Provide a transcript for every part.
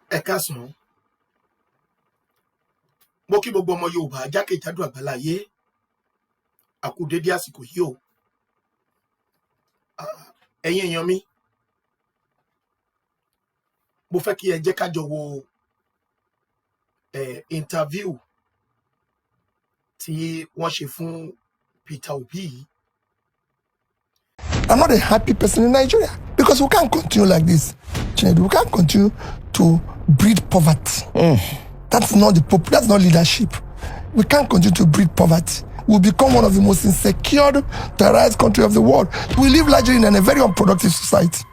Ẹ káàsán. Mo kí gbogbo ọmọ Yorùbá jákèjádò àgbáláyé. A kú dédé àsìkò yìí o. Ẹ̀yin èèyàn mi, mo fẹ́ kí ẹ jẹ́ ká jọ wo interview tí wọ́n ṣe fún Peter Obi. I'm not a happy person in Nigeria because we can't continue like this. We can't continue to breed poverty. That's not that's not leadership. We can't continue to breed poverty. We'll become one of the most insecure, terrorized countries of the world. We live largely in a very unproductive society.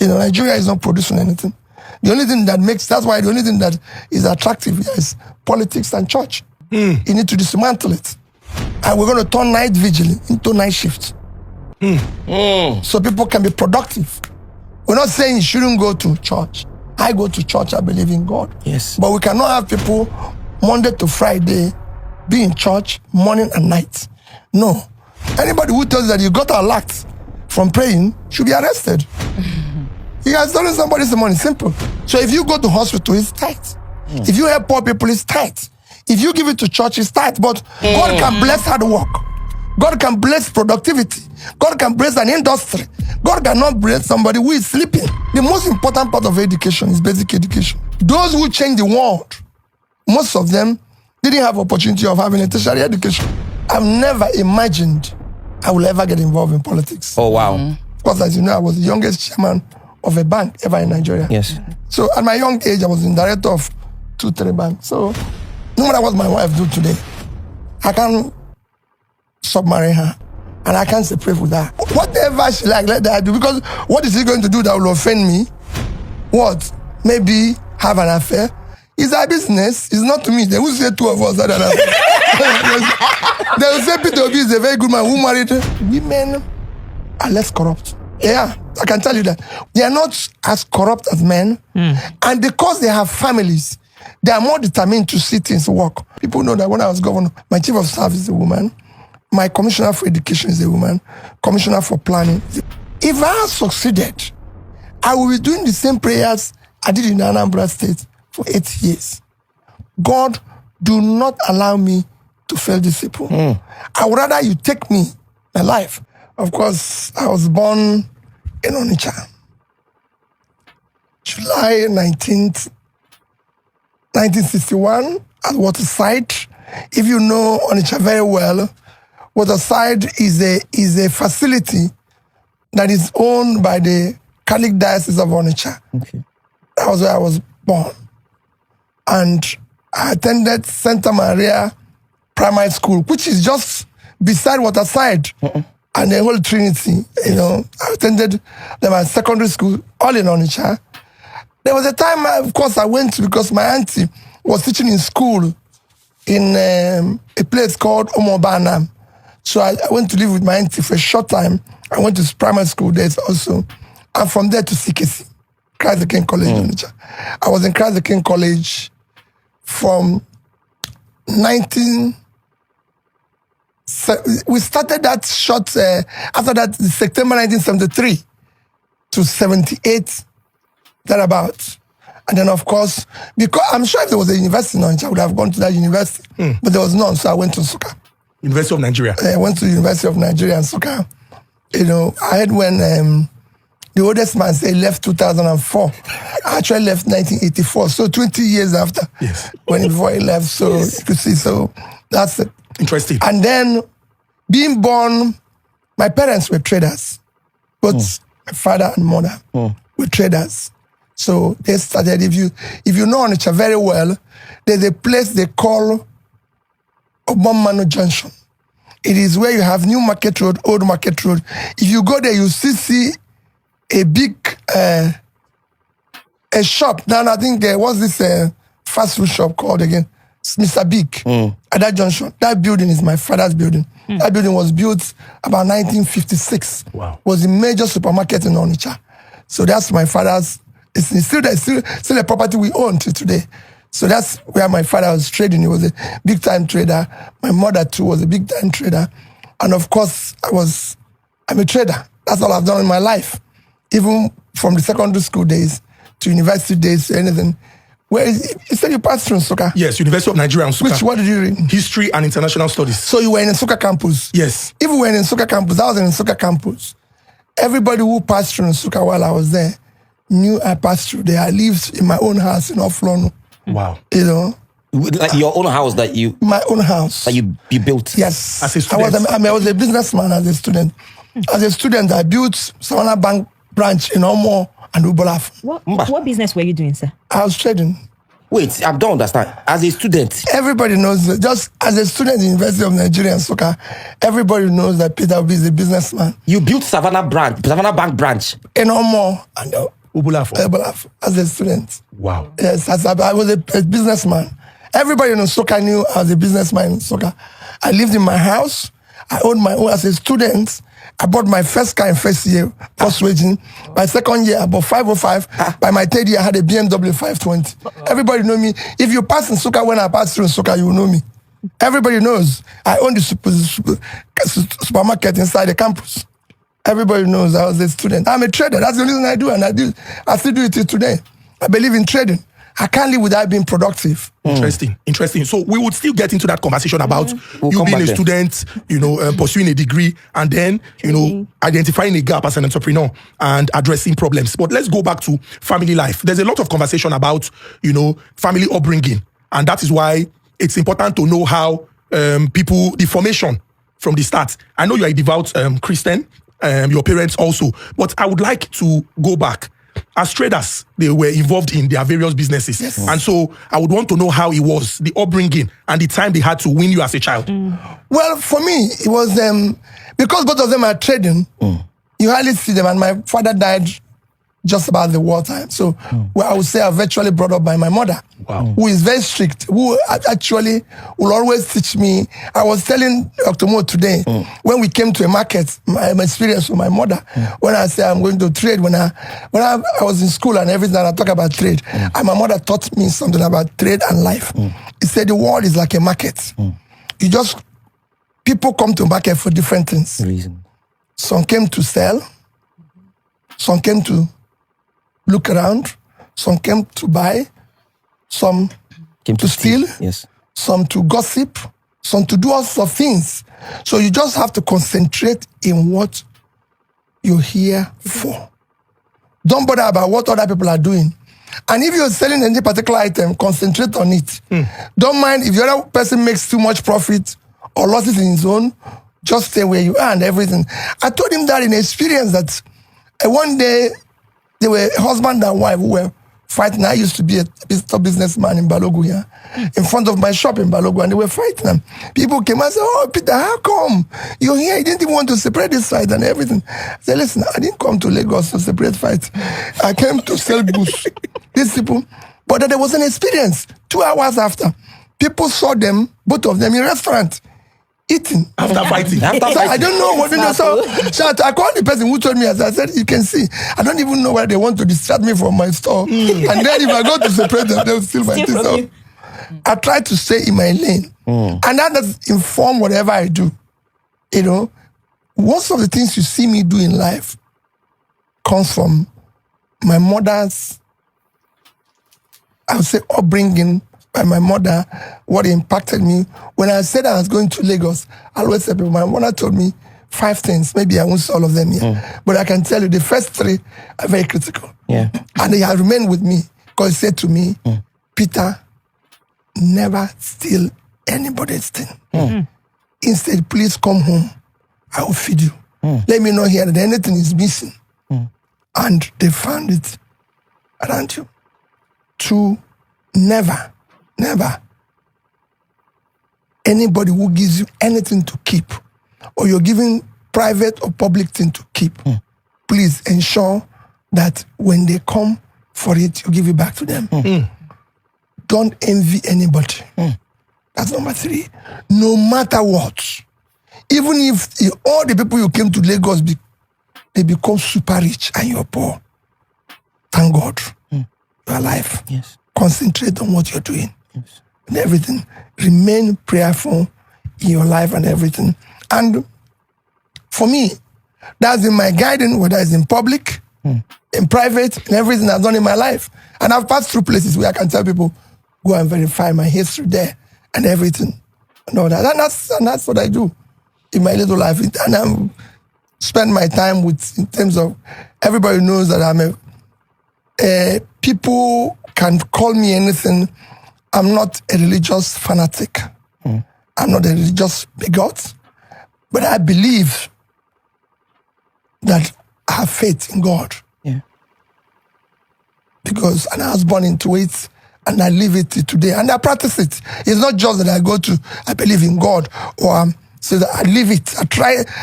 Nigeria is not producing anything. The only thing that that's why the only thing that is attractive is politics and church. You need to dismantle it. And we're going to turn night vigil into night shift. So people can be productive. We're not saying you shouldn't go to church. I go to church, I believe in God. Yes. But we cannot have people Monday to Friday be in church morning and night. No. Anybody who tells you that you got a lot from praying should be arrested. He has stolen somebody's money, simple. So if you go to hospital, it's tight. If you help poor people, it's tight. If you give it to church, it's tight. But God can bless hard work. God can bless productivity. God can bless an industry. God cannot bless somebody who is sleeping. The most important part of education is basic education. Those who change the world, most of them didn't have opportunity of having a tertiary education. I've never imagined I will ever get involved in politics. Oh, wow. Of course, as you know, I was the youngest chairman of a bank ever in Nigeria. Yes. So at my young age, I was the director of 2-3 banks. So no matter what my wife do today, I can't submarine her and I can't separate with her. Whatever she like, let her do. Because what is she going to do that will offend me? What? Maybe have an affair? It's our business. It's not to me. They will say two of us had an affair. They will say Peter Obi is a very good man who married her. Women are less corrupt. Yeah, I can tell you that. They are not as corrupt as men. And because they have families, they are more determined to see things work. People know that when I was governor, my chief of staff is a woman. My commissioner for education is a woman. Commissioner for planning. If I succeeded, I will be doing the same prayers I did in Anambra State for 8 years. God, do not allow me to fail these people. I would rather you take me, my life. Of course, I was born in Onitsha. July 19th, 1961 at Waterside. If you know Onitsha very well, Waterside is a facility that is owned by the Catholic Diocese of Onitsha. Okay. That was where I was born. And I attended Santa Maria Primary School, which is just beside Waterside and the Holy Trinity. I attended my secondary school, all in Onitsha. There was a time, of course, I went to, because my auntie was teaching in school in a place called Omobana. So I went to live with my auntie for a short time. I went to primary school there also. And from there to CKC, Christ the King College in Onitsha. I was in Christ the King College from we started that short, after that, September 1973 to 78, thereabouts. And then, of course, because I'm sure if there was a university in Onitsha, I would have gone to that university. But there was none, so I went to Nsukka. University of Nigeria. I went to the University of Nigeria in Nsukka. I had when the oldest man said he left 2004. I actually left 1984, so 20 years after. Yes. Before he left, so you could see, so that's it. Interesting. And then, being born, my parents were traders. Both my father and mother were traders. So they started, if you know Onitsha very well, there's a place they call Obomano Junction. It is where you have New Market Road, Old Market Road. If you go there, you still see a big a shop. Now I think what's this fast food shop called again? Mr. Big at that junction. That building is my father's building. That building was built about 1956. Wow. Was a major supermarket in Onitsha. So that's my father's. It's still a property we own till today. So that's where my father was trading. He was a big time trader. My mother too was a big time trader. And of course, I'm a trader. That's all I've done in my life. Even from the secondary school days to university days to anything. Where is you said you passed through Nsukka? Yes, University of Nigeria and Nsukka. Which, what did you read? History and International Studies. So you were in Nsukka campus? Yes. If we were in Nsukka campus, I was in Nsukka campus. Everybody who passed through Nsukka while I was there knew I passed through there. I lived in my own house in Offlono. Wow. You know? Like your own house that you... My own house. That you built? Yes. As a student? I was a businessman as a student. As a student, I built Savannah Bank branch in Omo and Ubolaf. What business were you doing, sir? I was trading. Wait, I don't understand. As a student? Everybody knows that. Just as a student in the University of Nigeria and Nsukka, everybody knows that Peter Obi is a businessman. You built Savannah Bank branch? In Omo and Ubolaf. As a student. Wow. Yes, I was a businessman. Everybody in Nsukka knew I was a businessman in Nsukka. I lived in my house. I owned my own as a student. I bought my first car in first year, post waging. My second year, I bought 505. By my third year, I had a BMW 520. Everybody know me. If you pass in Nsukka when I pass through Nsukka, you will know me. Everybody knows. I own the supermarket inside the campus. Everybody knows I was a student. I'm a trader. That's the only thing I do, and I still do it till today. I believe in trading. I can't live without being productive. Interesting. So we would still get into that conversation about you being a student, pursuing a degree, and then, identifying a gap as an entrepreneur and addressing problems. But let's go back to family life. There's a lot of conversation about, family upbringing. And that is why it's important to know how the formation from the start. I know you are a devout Christian, your parents also, but I would like to go back. As traders, they were involved in their various businesses. Yes. And so I would want to know how it was, the upbringing and the time they had to win you as a child. Well, for me, it was because both of them are trading, you hardly see them. And my father died just about the wartime. So I would say I was virtually brought up by my mother, who is very strict, who actually will always teach me. I was telling Dr. Mo today, when we came to a market, my experience with my mother, when I say I'm going to trade, when I was in school and everything, and I talk about trade, and my mother taught me something about trade and life. He said the world is like a market. People come to market for different things. Some came to sell, some came to look around, some came to buy, some came to steal, some to gossip, some to do all sorts of things. So you just have to concentrate in what you're here for. Don't bother about what other people are doing. And if you're selling any particular item, concentrate on it. Don't mind if the other person makes too much profit or losses in his own, just stay where you are and everything. I told him that in experience that one day, they were husband and wife who were fighting. I used to be a businessman in Balogu here, in front of my shop in Balogu, and they were fighting them. People came and said, "Oh, Peter, how come you're here? You didn't even want to separate this fight and everything." I said, "Listen, I didn't come to Lagos to separate fights. I came to sell goods." These people, but there was an experience. 2 hours after, people saw them, both of them, in a restaurant. Eating after fighting. I don't know what to do. So I called the person who told me, as I said, you can see, I don't even know why they want to distract me from my store. And then if I go to separate them, they'll steal my things. So I try to stay in my lane. And that does inform whatever I do. Most of the things you see me do in life comes from my mother's, I would say, upbringing, by my mother, what impacted me. When I said I was going to Lagos, I always said, my mother told me 5 things. Maybe I won't say all of them here. But I can tell you the first 3 are very critical. And they have remained with me because he said to me, Peter, never steal anybody's thing. Instead, please come home. I will feed you. Let me know here that anything is missing. And they found it around you. 2, never anybody who gives you anything to keep, or you're giving private or public thing to keep, please ensure that when they come for it, you give it back to them. Don't envy anybody. That's number 3. No matter what, even if all the people you came to Lagos, they become super rich and you're poor, thank God you're alive. Concentrate on what you're doing. And everything. Remain prayerful in your life and everything. And for me, that's in my guidance, whether it's in public in private, in everything I've done in my life. And I've passed through places where I can tell people, go and verify my history there and everything. And all that. And that's what I do in my little life. And I spend my time with, in terms of, everybody knows that I'm people can call me anything. I'm not a religious fanatic. I'm not a religious bigot. But I believe that I have faith in God. Yeah. Because, and I was born into it, and I live it today, and I practice it. It's not just that I believe in God, or so that I live it.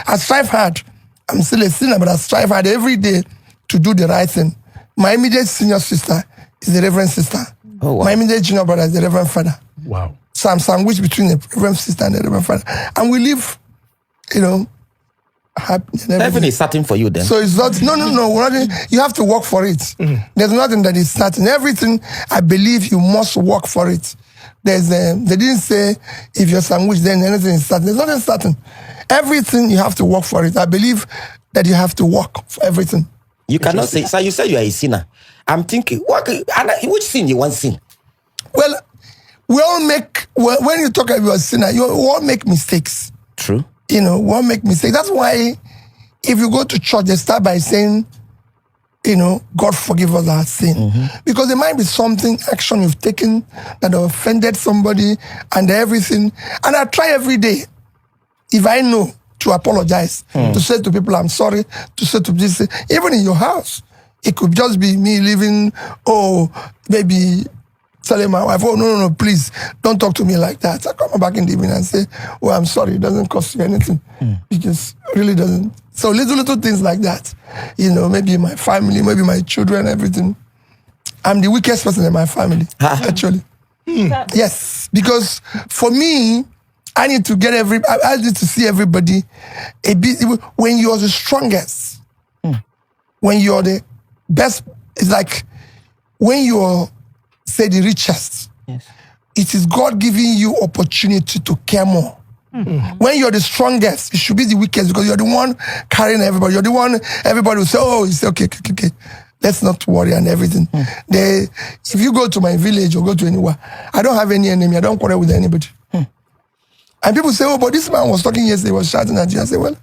I strive hard. I'm still a sinner, but I strive hard every day to do the right thing. My immediate senior sister is the Reverend Sister. Oh, wow. My immediate junior brother is the Reverend Father. Wow. So I'm sandwiched between the Reverend Sister and the Reverend Father. And we live, happy and everything. Heaven is certain for you then. So it's not, no. We're not, you have to work for it. There's nothing that is certain. Everything, I believe you must work for it. They didn't say if you're sandwiched, then anything is certain. There's nothing certain. Everything, you have to work for it. I believe that you have to work for everything. You cannot say, sir, you said you are a sinner. I'm thinking, which sin you want to sin? Well, we all make, when you talk about a sinner, we all make mistakes. True. We all make mistakes. That's why if you go to church, they start by saying, God forgive us our sin. Because there might be something, action you've taken that offended somebody and everything. And I try every day, if I know, to apologize, to say to people, I'm sorry, to say to this, even in your house. It could just be me leaving, maybe telling my wife, no, please, don't talk to me like that. I come back in the evening and say, I'm sorry, it doesn't cost you anything. It just really doesn't. So little things like that. Maybe my family, maybe my children, everything. I'm the weakest person in my family, actually. Yes, because for me, I need to I need to see everybody a bit, when you're the strongest, when you're the best, it's like when you're, say, the richest, Yes. it is God giving you opportunity to care more. When you're the strongest, it should be the weakest because you're the one carrying everybody. You're the one, everybody will say, you say, okay. Let's not worry and everything. If you go to my village or go to anywhere, I don't have any enemy. I don't quarrel with anybody. And people say, but this man was talking yesterday, was shouting at you. I say, well,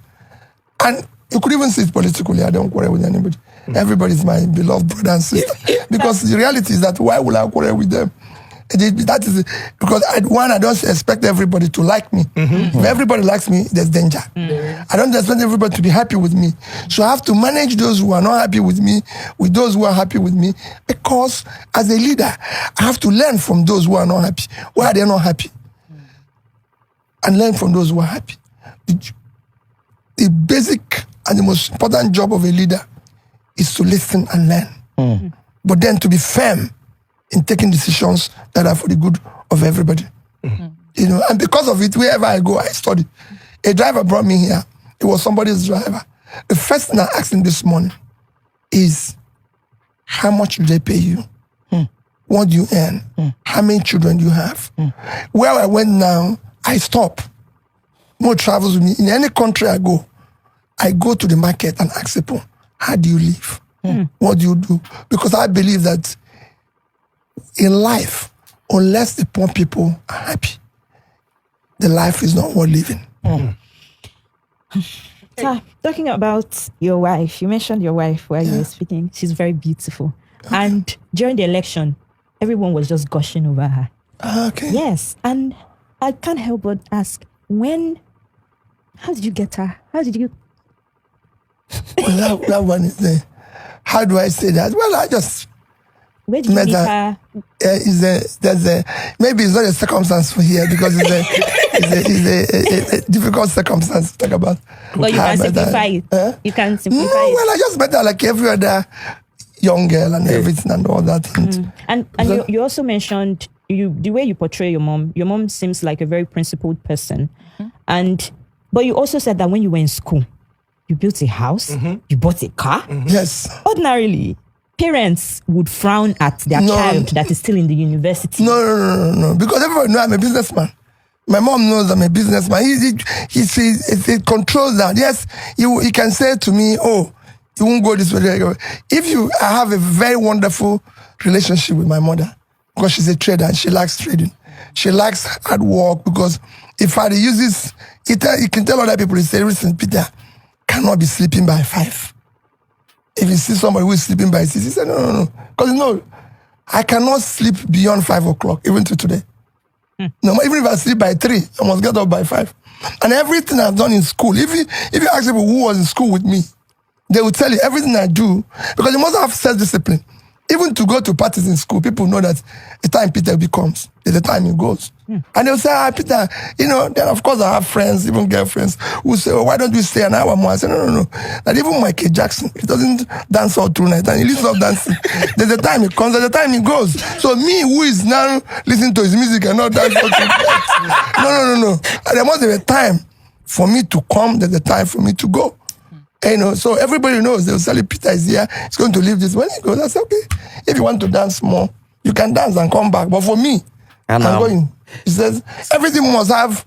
and you could even see it politically. I don't quarrel with anybody. Everybody's my beloved brother and sister. Because the reality is that why will I quarrel with them? That is because I don't expect everybody to like me. If everybody likes me, there's danger. I don't expect everybody to be happy with me. So I have to manage those who are not happy with me with those who are happy with me, because as a leader, I have to learn from those who are not happy. Why are they not happy? And learn from those who are happy. The basic and the most important job of a leader is to listen and learn. But then to be firm in taking decisions that are for the good of everybody. And because of it, wherever I go, I study. A driver brought me here. It was somebody's driver. The first thing I asked him this morning is, how much do they pay you? What do you earn? How many children do you have? Where I went now, I stop. More travels with me. In any country I go to the market and ask people, how do you live? What do you do? Because I believe that in life, unless the poor people are happy, the life is not worth living. So, talking about your wife, you mentioned your wife while you were speaking. She's very beautiful. And during the election, everyone was just gushing over her. Okay. Yes. And I can't help but ask, how did you get her? How did you? Well, that one is there. How do I say that? Well, I just Where did you met meet her. her? Maybe it's not a circumstance for here because it's a difficult circumstance to talk about. But you can simplify it. Huh? You can simplify No, it. well, I just met her like every other young girl and everything and all that. And you also mentioned the way you portray your mom. Your mom seems like a very principled person, but you also said that when you were in school, you built a house, you bought a car. Yes. Ordinarily, parents would frown at their child that is still in the university. No. Because everybody knows I'm a businessman. My mom knows I'm a businessman. He controls that. Yes, he can say to me, You won't go this way. I have a very wonderful relationship with my mother because she's a trader and she likes trading. She likes hard work because if I use this, you can tell other people, say, listen, Peter cannot be sleeping by 5. If you see somebody who is sleeping by 6, he said, no. Because I cannot sleep beyond 5 o'clock, even to today. No, even if I sleep by 3, I must get up by 5. And everything I've done in school, if you ask people who was in school with me, they will tell you everything I do, because you must have self-discipline. Even to go to parties in school, people know that the time Peter becomes is the time he goes. And they'll say, Peter, then of course I have friends, even girlfriends, who say, why don't we stay an hour more? I say, no. That even Michael Jackson, he doesn't dance all through night, and he leaves off dancing. There's the time he comes, there's the time he goes. So me, who is now listening to his music and not dance all through night, no. And there must be a time for me to come, there's a time for me to go. So everybody knows, they'll say, Peter is here, he's going to leave this. When he goes, I say, okay, if you want to dance more, you can dance and come back. But for me, I'm going. He says, everything must have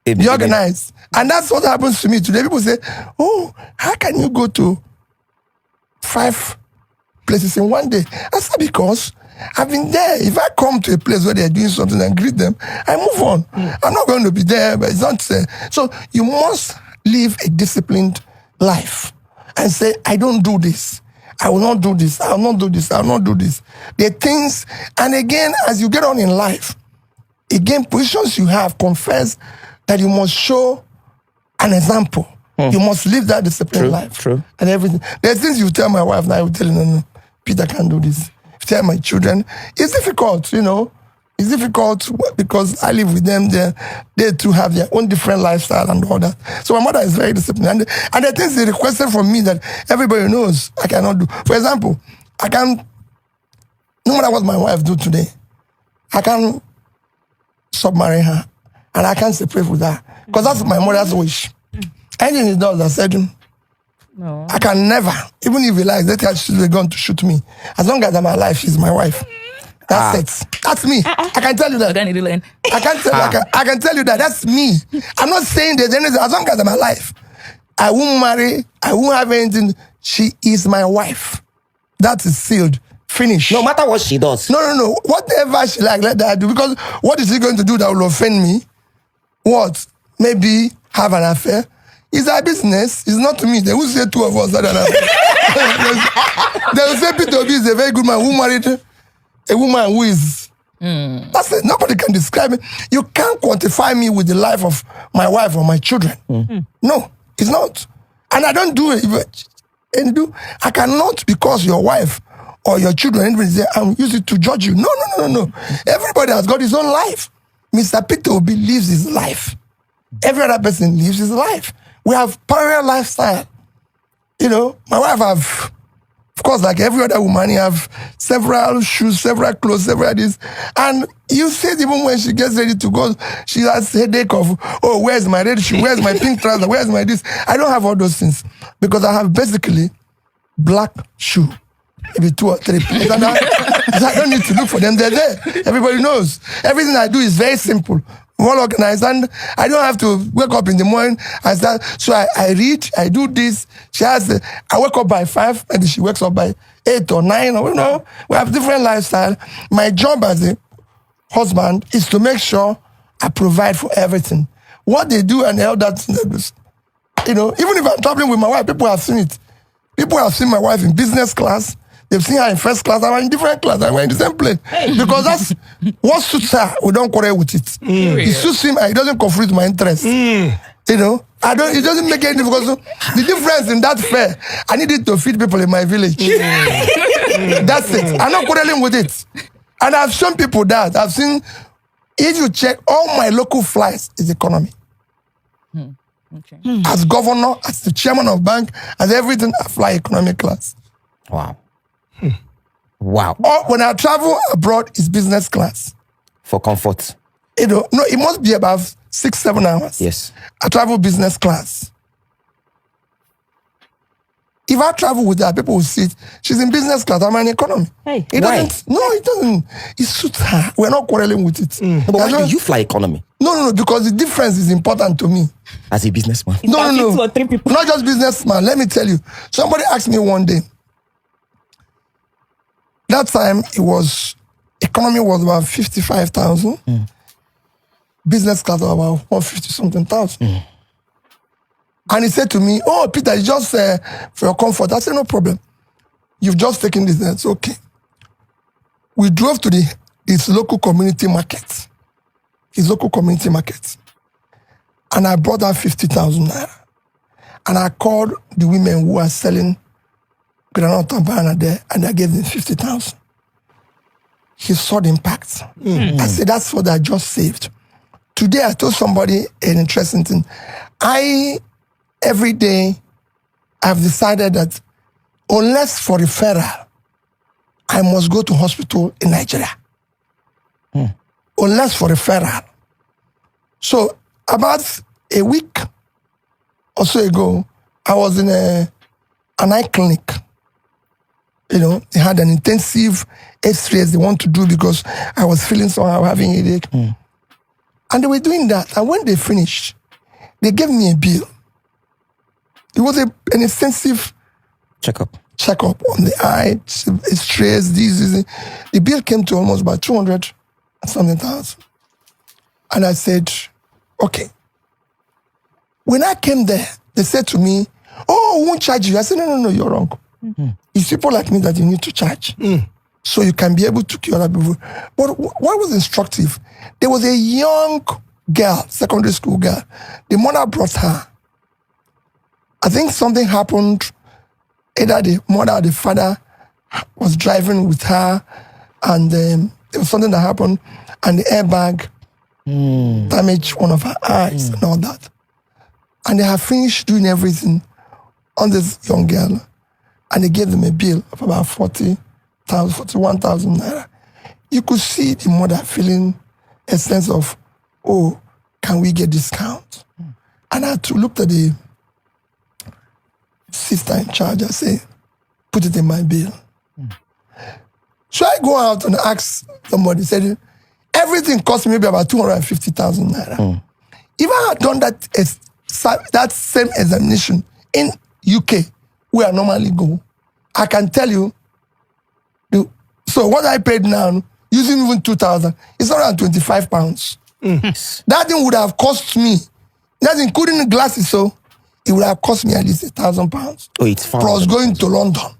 be organized. And that's what happens to me today. People say, how can you go to 5 places in one day? I said, because I've been there. If I come to a place where they're doing something and greet them, I move on. I'm not going to be there, but it's not there. So you must live a disciplined life and say, I don't do this. I will not do this. I will not do this. I will not do this. There are things, and again, as you get on in life, again, positions you have confess that you must show an example. You must live that disciplined life. True. And everything. There's things you tell my wife now, I will tell you, no, Peter can't do this. If you tell my children, it's difficult, It's difficult because I live with them. They too have their own different lifestyle and all that. So my mother is very disciplined. And the things they requested from me that everybody knows I cannot do. For example, no matter what my wife do today, I can submarry her and I can't separate with her. Because that's my mother's wish. Anything he does, I said, no. I can never, even if he likes, let her shoot the gun to shoot me. As long as I'm alive, she's my wife. That's it. That's me. I can tell you that. I can tell you that. That's me. I'm not saying there's anything. As long as I'm alive, I won't marry. I won't have anything. She is my wife. That is sealed. Finish. No matter what she does. No. Whatever she like, let her do. Because what is she going to do that will offend me? What? Maybe have an affair. It's our business. It's not to me. They will say 2 of us had an affair. They will say Peter Obi is a very good man who married a woman who is... That's it. Nobody can describe me. You can't quantify me with the life of my wife or my children. No, it's not. And I don't do it. I cannot, because your wife or your children, anybody say, I'm using it to judge you. No. Everybody has got his own life. Mr. Peter Obi lives his life. Every other person lives his life. We have parallel lifestyle. My wife have... Of course, like every other woman, you have several shoes, several clothes, several this. And you see it even when she gets ready to go, she has headache of, where's my red shoe? Where's my pink trouser? Where's my this? I don't have all those things because I have basically black shoe. Maybe 2 or 3 pairs. And I don't need to look for them. They're there. Everybody knows. Everything I do is very simple. Well organized, and I don't have to wake up in the morning and start. So I read, I do this. I wake up by 5, maybe she wakes up by 8 or 9, or we have different lifestyle. My job as a husband is to make sure I provide for everything. What they do and all that, even if I'm traveling with my wife, people have seen it. People have seen my wife in business class. They've seen her in first class, I'm in different class, and we're in the same plane. Because that's what suits her, we don't quarrel with it. It suits him, and it doesn't conflict my interest. It doesn't make any difference. The difference in that fare, I need it to feed people in my village. That's it. I'm not quarreling with it. And I've shown people that. I've seen, if you check, all my local flights is economy. Okay. As governor, as the chairman of bank, as everything, I fly economic class. Wow. Wow. Or when I travel abroad, it's business class. For comfort. No, it must be about 6-7 hours. Yes. I travel business class. If I travel with her, people will see it. She's in business class. I'm in economy. Hey, it why? doesn't. No, it doesn't. It suits her. We're not quarreling with it. No, but That's why why- do you fly economy No, because the difference is important to me. as a businessman? It's No, like no, 2 or 3 people. Not just businessman. Let me tell you. Somebody asked me one day. That time economy was about 55,000. Business class was about 150 something thousand. And he said to me, "Oh, Peter, it's just for your comfort." I said, "No problem. You've just taken this. That's okay." We drove to his local community market. And I brought out 50,000 naira. And I called the women who are selling granite and banana there, and I gave them 50,000. He saw the impact. I said, "That's what I just saved." Today, I told somebody an interesting thing. Every day, I've decided that unless for referral, I must go to hospital in Nigeria. Unless for referral. So about a week or so ago, I was in an eye clinic. They had an intensive X-rays they want to do because I was feeling somehow having a headache. And they were doing that. And when they finished, they gave me a bill. It was an intensive Checkup. on the eye, X-rays, this. The bill came to almost about 200 and something thousand. And I said, okay. When I came there, they said to me, "Oh, we won't charge you." I said, no, you're wrong. It's people like me that you need to charge. So you can be able to cure other people. But what was instructive, there was a young girl, secondary school girl. The mother brought her. I think something happened. Either the mother or the father was driving with her, and there was something that happened, and the airbag damaged one of her eyes and all that. And they have finished doing everything on this young girl, and they gave them a bill of about 41,000 naira. You could see the mother feeling a sense of, "Oh, can we get discount?" And I looked at the sister in charge. I say, "Put it in my bill." So I go out and ask somebody, said, everything cost me maybe about 250,000 naira. If I had done that same examination in UK, where I normally go, I can tell you, so what I paid now, using even 2,000, it's around 25 pounds. That thing would have cost me, that's including the glasses, so it would have cost me at least 1,000 pounds. Oh, it's far. Plus going to London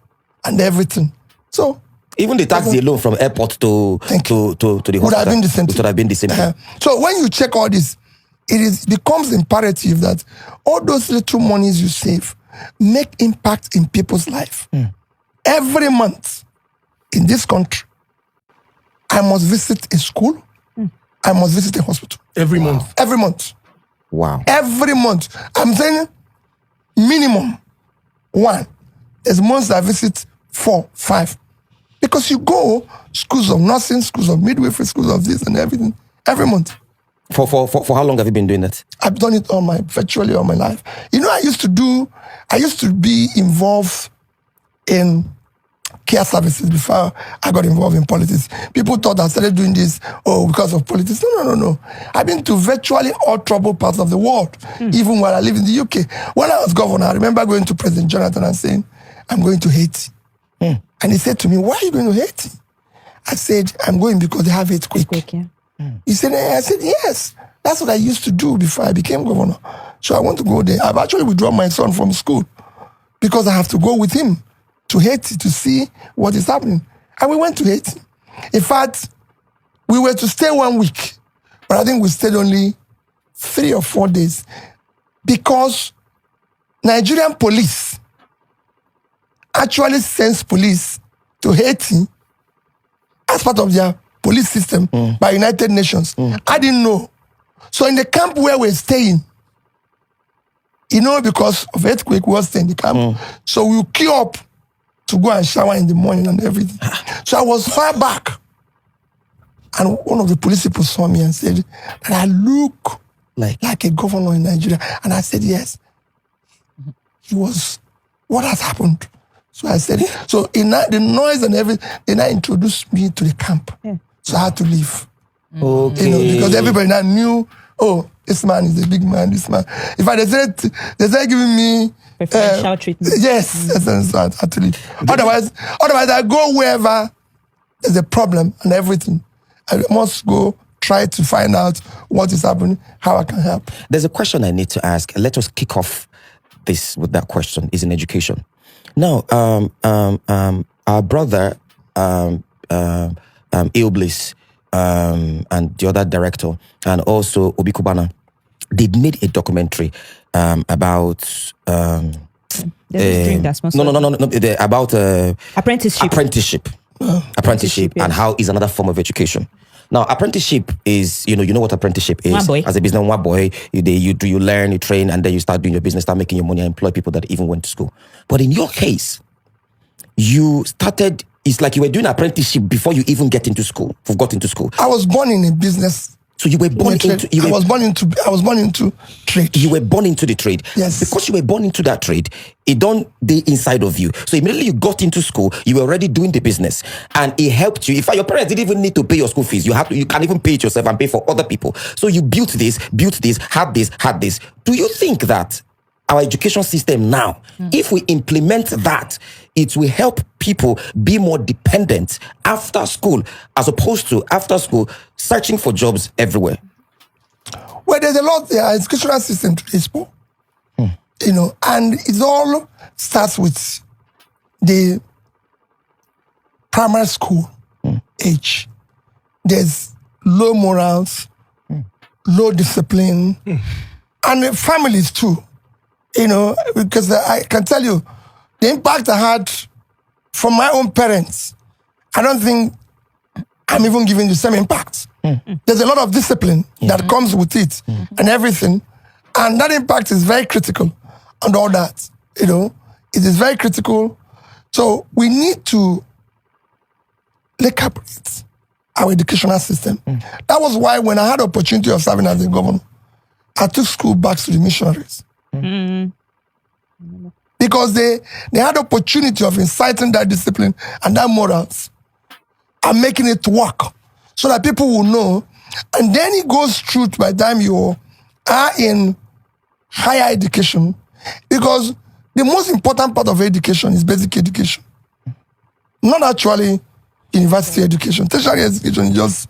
and everything. So Even the taxi alone from airport to the hospital would have been the same. would have been the same. thing. So when you check all this, it becomes imperative that all those little monies you save make impact in people's life. Every month in this country, I must visit a school. I must visit a hospital. Every month. Every month. Wow. Every month. I'm saying minimum 1. There's months I visit 4, 5. Because you go schools of nursing, schools of midwifery, schools of this and everything every month. For how long have you been doing that? I've done it virtually all my life. I used to be involved in care services before I got involved in politics. People thought I started doing this, because of politics. No. I've been to virtually all troubled parts of the world, even while I live in the UK. When I was governor, I remember going to President Jonathan and saying, "I'm going to Haiti." And he said to me, "Why are you going to Haiti?" I said, "I'm going because they have earthquake." Quick, yeah. He said, I said, "Yes, that's what I used to do before I became governor. So I want to go there." I've actually withdrawn my son from school because I have to go with him to Haiti to see what is happening. And we went to Haiti. In fact, we were to stay 1 week, but I think we stayed only 3 or 4 days because Nigerian police actually sends police to Haiti as part of their police system by United Nations. I didn't know. So in the camp where we're staying, because of earthquake, we were staying in the camp. So we queue up to go and shower in the morning and everything. So I was far back. And one of the police people saw me and said that I look like a governor in Nigeria. And I said, yes. He was what has happened? So I said, so the noise and everything, they now introduced me to the camp. Yeah. So I had to leave. Okay. Because everybody now knew, oh, this man is a big man, this man. In fact, they started giving me Preferential treatment. yes, so I had to leave. Otherwise I go wherever there's a problem and everything. I must go try to find out what is happening, how I can help. There's a question I need to ask. Let us kick off this with that question. Is in education. Now, our brother, Ilbliss, and the other director, and also Obi Kubana, they made a documentary about There's this drink that's no, about apprenticeship. Apprenticeship, yes. and how is another form of education. Now, apprenticeship is, you know what apprenticeship is. One boy. As a business, one boy, you learn, you train, and then you start doing your business, start making your money, and employ people that even went to school. But in your case, you started, it's like you were doing apprenticeship before you even got into school. I was born in a business. So you were born I was born into trade. You were born into the trade. Yes. Because you were born into that trade, it don't be inside of you. So immediately you got into school, you were already doing the business, and it helped you. In fact, your parents didn't even need to pay your school fees. You can't even pay it yourself and pay for other people. So you built this, had this. Do you think that our education system now, if we implement that, it will help people be more dependent after school, as opposed to after school searching for jobs everywhere? Well, there's a lot there. Our educational system today is poor. And it all starts with the primary school age. There's low morals, low discipline, and the families too. Because I can tell you, the impact I had from my own parents, I don't think I'm even giving the same impact. There's a lot of discipline that comes with it and everything. And that impact is very critical and all that. It is very critical. So we need to recalibrate our educational system. That was why when I had the opportunity of serving as a governor, I took school back to the missionaries. Because they had the opportunity of inciting that discipline and that morals and making it work so that people will know. And then it goes through by the time you are in higher education, because the most important part of education is basic education. Not actually university education. Tertiary education is just,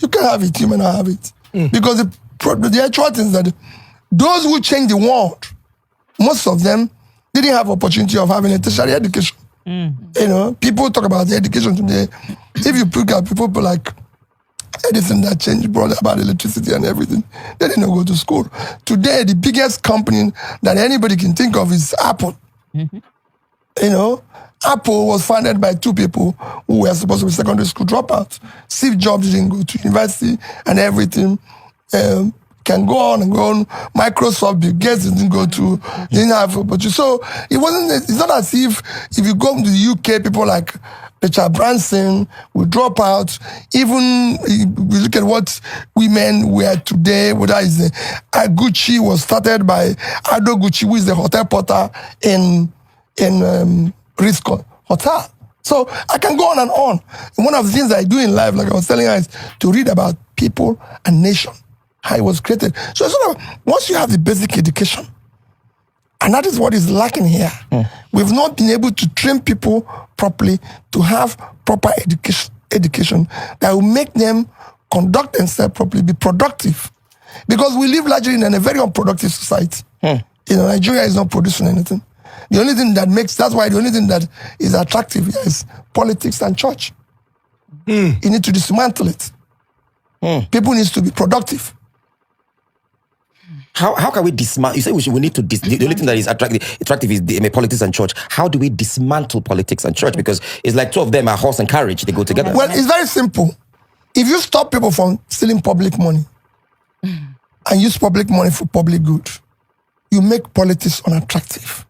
you can have it, you may not have it. Because the actual thing is that those who change the world, most of them didn't have opportunity of having a tertiary education. People talk about the education today. If you look at people like Edison that changed, brought about electricity and everything, they didn't go to school. Today, the biggest company that anybody can think of is Apple. Apple was founded by two people who were supposed to be secondary school dropouts. Steve Jobs didn't go to university and everything. Can go on and go on. Microsoft, Bill Gates didn't go to, didn't have opportunity. So it's not as if you go to the UK, people like Richard Branson will drop out. Even we look at what women wear today, whether it's Gucci was started by Ado Gucci, who is the hotel porter in Ritz Hotel. So I can go on and on. And one of the things I do in life, like I was telling you, is to read about people and nation, how it was created. So once you have the basic education, and that is what is lacking here. We've not been able to train people properly to have proper education that will make them conduct themselves properly, be productive. Because we live largely in a very unproductive society. Nigeria is not producing anything. The only thing that's why the only thing that is attractive is politics and church. You need to dismantle it. People need to be productive. How can we dismantle? You say we need to the only thing that is attractive is politics and church. How do we dismantle politics and church? Because it's like two of them are horse and carriage. They go together. Well, it's very simple. If you stop people from stealing public money and use public money for public good, you make politics unattractive.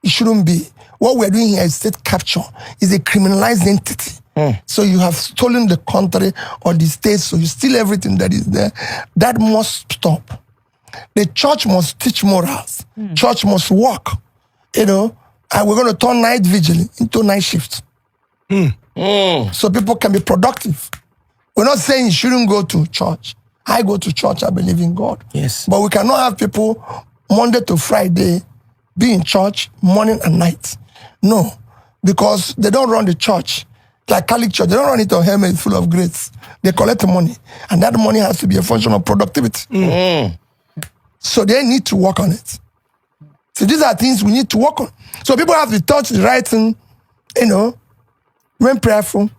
It shouldn't be. What we're doing here is state capture. It's a criminalized entity. So you have stolen the country or the state, so you steal everything that is there. That must stop. The church must teach morals. Church must work. and we're going to turn night vigil into night shift. So people can be productive. We're not saying you shouldn't go to church. I go to church, I believe in God. Yes. But we cannot have people Monday to Friday be in church morning and night. No, because they don't run the church like Catholic Church. They don't run it on helmet full of grace. They collect money, and that money has to be a function of productivity. So they need to work on it. So these are things we need to work on. So people have to touch the right thing, remain prayerful,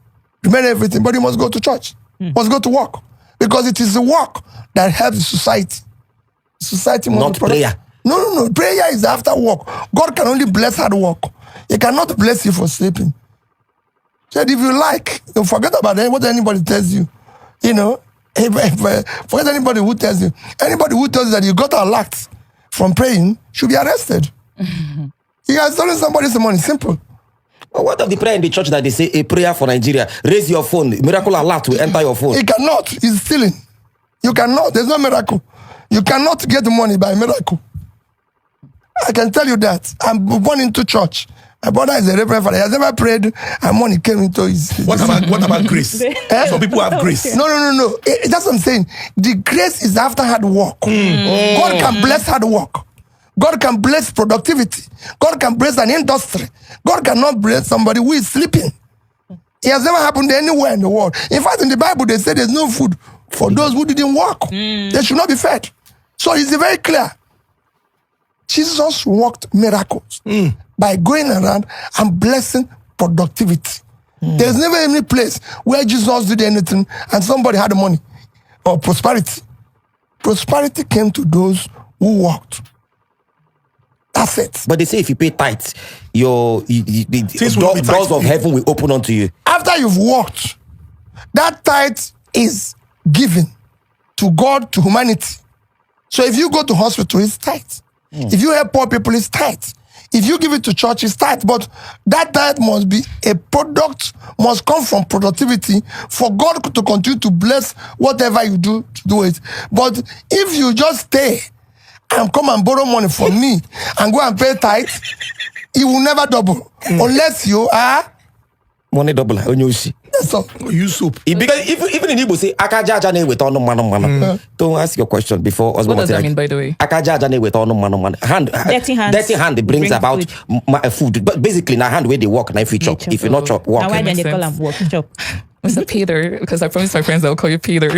remain everything, but you must go to church, must go to work, because it is the work that helps the society. Society must Not be productive. prayer. No. Prayer is after work. God can only bless hard work. He cannot bless you for sleeping. So if you like, don't forget about what anybody tells you. Forget anybody who tells you. Anybody who tells you that you got a lot from praying should be arrested. You are stealing somebody's money. Simple. But what of the prayer in the church that they say a prayer for Nigeria? Raise your phone, miracle alert will enter your phone. He cannot. He's stealing. You cannot. There's no miracle. You cannot get money by miracle. I can tell you that. I'm born into church. My brother is a reverend father. He has never prayed and money came into his... What about grace? Some people have grace. No. That's what I'm saying. The grace is after hard work. God can bless hard work. God can bless productivity. God can bless an industry. God cannot bless somebody who is sleeping. It has never happened anywhere in the world. In fact, in the Bible, they say there's no food for those who didn't work. They should not be fed. So it's very clear. Jesus worked miracles by going around and blessing productivity. There's never any place where Jesus did anything and somebody had money or prosperity. Prosperity came to those who worked. That's it. But they say if you pay tithes, the doors of heaven will open unto you. After you've worked, that tithe is given to God, to humanity. So if you go to hospital, it's tithe. If you help poor people, it's tithe. If you give it to church, it's tithe. But that tithe must be a product, must come from productivity for God to continue to bless whatever you do to do it. But if you just stay and come and borrow money from me and go and pay tithe, it will never double. Unless you are... Money double. That's all. Use soup. Because even in Igbo say, Akaja with on mano. Don't ask your question before. What does that mean, by the way? Akaja with on mano. Dirty hands. Dirty hand it brings about food. But basically, na hand where they work, na if you chop. If you not chop, walk. Now why then Makes they call sense. him work chop? Mr. Peter, because I promised my friends I'll call you Peter.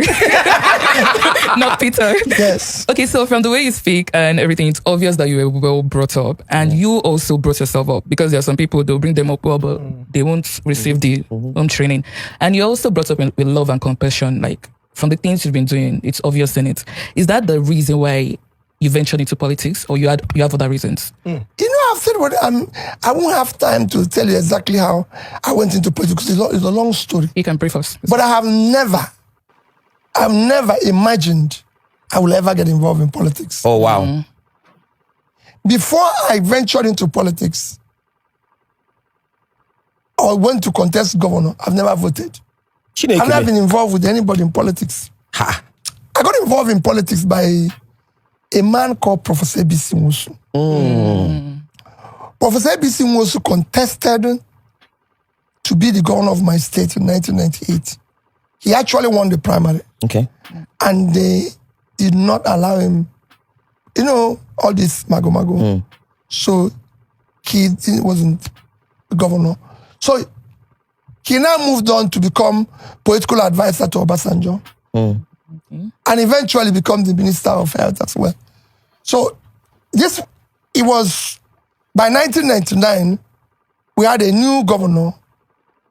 Not Peter. Yes. Okay, so from the way you speak and everything, it's obvious that you were well brought up. And you also brought yourself up, because there are some people, they'll bring them up well, but they won't receive the home training. And you also brought up with love and compassion. Like, from the things you've been doing, it's obvious in it. Is that the reason why you ventured into politics, or you have other reasons? I've said what I won't have time to tell you exactly how I went into politics. It's a long story. You can pray for us. But I've never imagined I will ever get involved in politics. Oh wow. Before I ventured into politics or went to contest governor, I've never voted. I've never been involved with anybody in politics. I got involved in politics by a man called Professor A.B.C. Nwosu. Professor A.B.C. Nwosu contested to be the governor of my state in 1998. He actually won the primary. Okay. And they did not allow him, all this mago. So he wasn't the governor. So he now moved on to become political advisor to Obasanjo. And eventually become the Minister of Health as well. So it was, by 1999, we had a new governor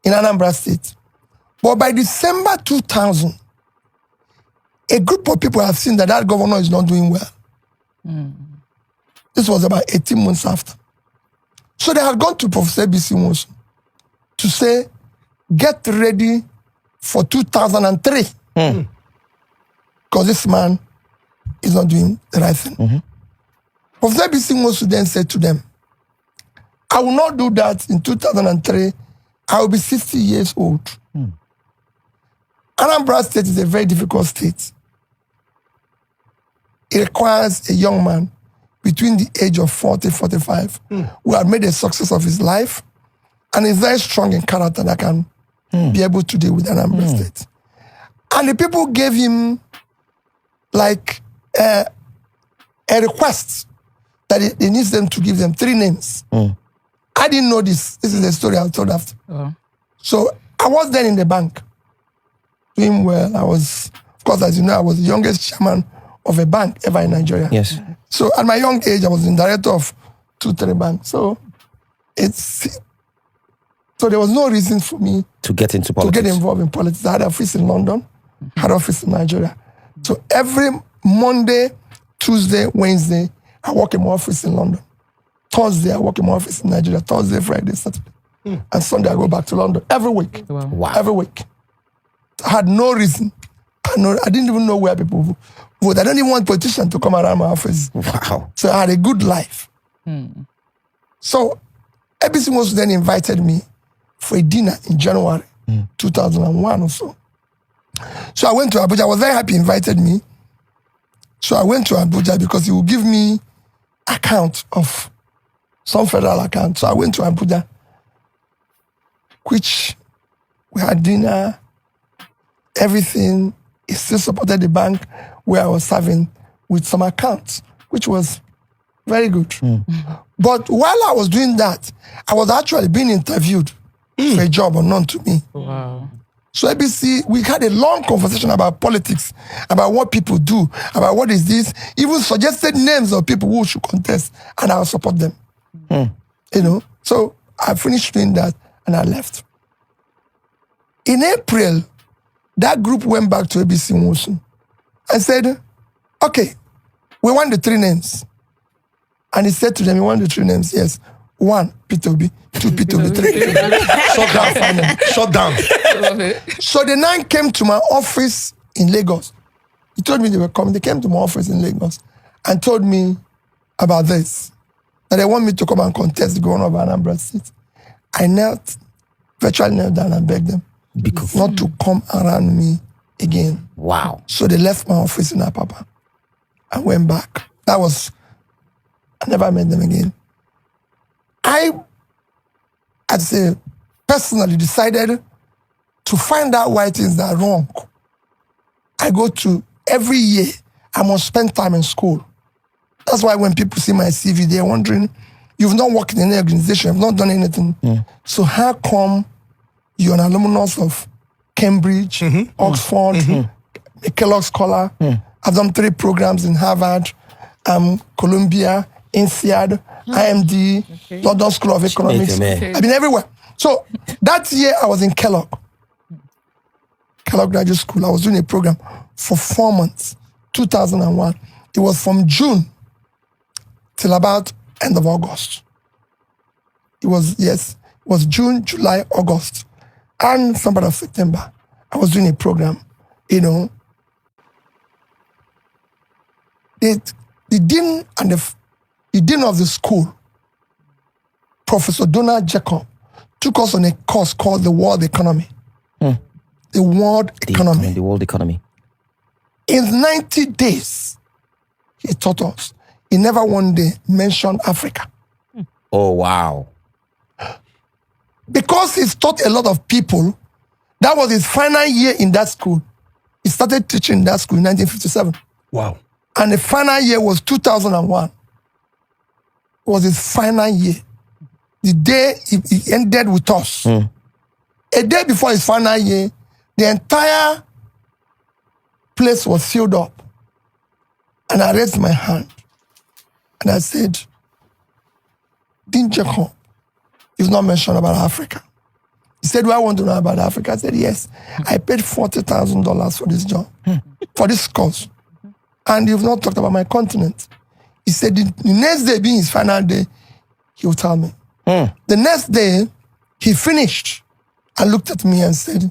in Anambra State. But by December 2000, a group of people have seen that governor is not doing well. This was about 18 months after. So they had gone to Professor A.B.C. Nwosu to say, get ready for 2003. Because this man is not doing the right thing. Professor A.B.C. Nwosu then said to them, I will not do that in 2003. I will be 60 years old. Anambra State is a very difficult state. It requires a young man between the age of 40, 45, who had made a success of his life and is very strong in character that can be able to deal with Anambra State. And the people gave him like a request that he needs them to give them 3 names. I didn't know this. This is a story I told after. So I was then in the bank, doing well. I was, of course, as you know, I was the youngest chairman of a bank ever in Nigeria. Yes. So at my young age, I was the director of 2-3 banks. So there was no reason for me To get into politics. to get involved in politics. I had an office in London, had an office in Nigeria. So every Monday, Tuesday, Wednesday, I work in my office in London. Thursday, I work in my office in Nigeria. Thursday, Friday, Saturday. And Sunday, I go back to London every week. Wow. Every week. I had no reason. I didn't even know where people vote. I don't even want politicians to come around my office. Wow. So I had a good life. So ABC Nwosu then invited me for a dinner in January 2001 or so. So I went to Abuja. I was very happy he invited me. So I went to Abuja because he would give me account of some federal account. So I went to Abuja, which we had dinner, everything. He still supported the bank where I was serving with some accounts, which was very good. But while I was doing that, I was actually being interviewed for a job unknown to me. Wow. So ABC, we had a long conversation about politics, about what people do, about what is this, even suggested names of people who should contest, and I'll support them. You know, so I finished doing that and I left. In April, that group went back to ABC Nwosu and said, okay, we want the 3 names. And he said to them, you want the 3 names? Yes. 1, Peter Obi. 2, Peter Obi. 3. Shut down, finally. Shut down. Love it. So the 9 came to my office in Lagos. He told me they were coming. They came to my office in Lagos and told me about this. That they want me to come and contest the governor of Anambra State. I virtually knelt down and begged them not to come around me again. Wow. So they left my office in Apapa and went back. I never met them again. I'd say, personally decided to find out why things are wrong. I go to, every year, I must spend time in school. That's why when people see my CV, they're wondering, you've not worked in any organization, you've not done anything. So how come you're an alumnus of Cambridge, Oxford, a Kellogg Scholar? I've done 3 programs in Harvard, Columbia, INSEAD, IMD, London School of Economics. I've been everywhere. So that year I was in Kellogg Graduate School. I was doing a program for 4 months, 2001. It was from June till about end of August. It was June, July, August, and some part of September. I was doing a program, you know. The dean and the dean of the school, Professor Donald Jacob, took us on a course called the World Economy. The World Economy. The world economy. In 90 days, he taught us. He never one day mentioned Africa. Oh, wow. Because he's taught a lot of people, that was his final year in that school. He started teaching in that school in 1957. Wow. And the final year was 2001. It was his final year. The day he ended with us. A day before his final year, the entire place was filled up. And I raised my hand. And I said, Dean Jacob, you've not mentioned about Africa. He said, do I want to know about Africa? I said, yes. I paid $40,000 for this job, for this course. And you've not talked about my continent. He said, the next day being his final day, he will tell me. The next day, he finished and looked at me and said,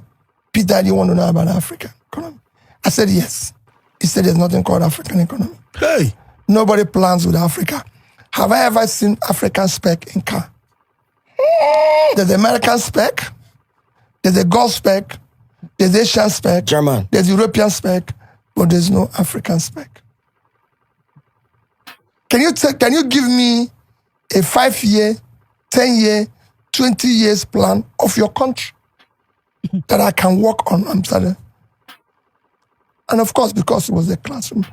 Peter, do you want to know about African economy? I said, yes. He said, there's nothing called African economy. Hey. Nobody plans with Africa. Have I ever seen African spec in car? There's American spec, there's a Gulf spec, there's Asian spec, German. there's European spec, but there's no African spec. Can you give me a 5-year, 10-year, 20 years plan of your country that I can work on? I'm sorry. And of course, because it was a classroom,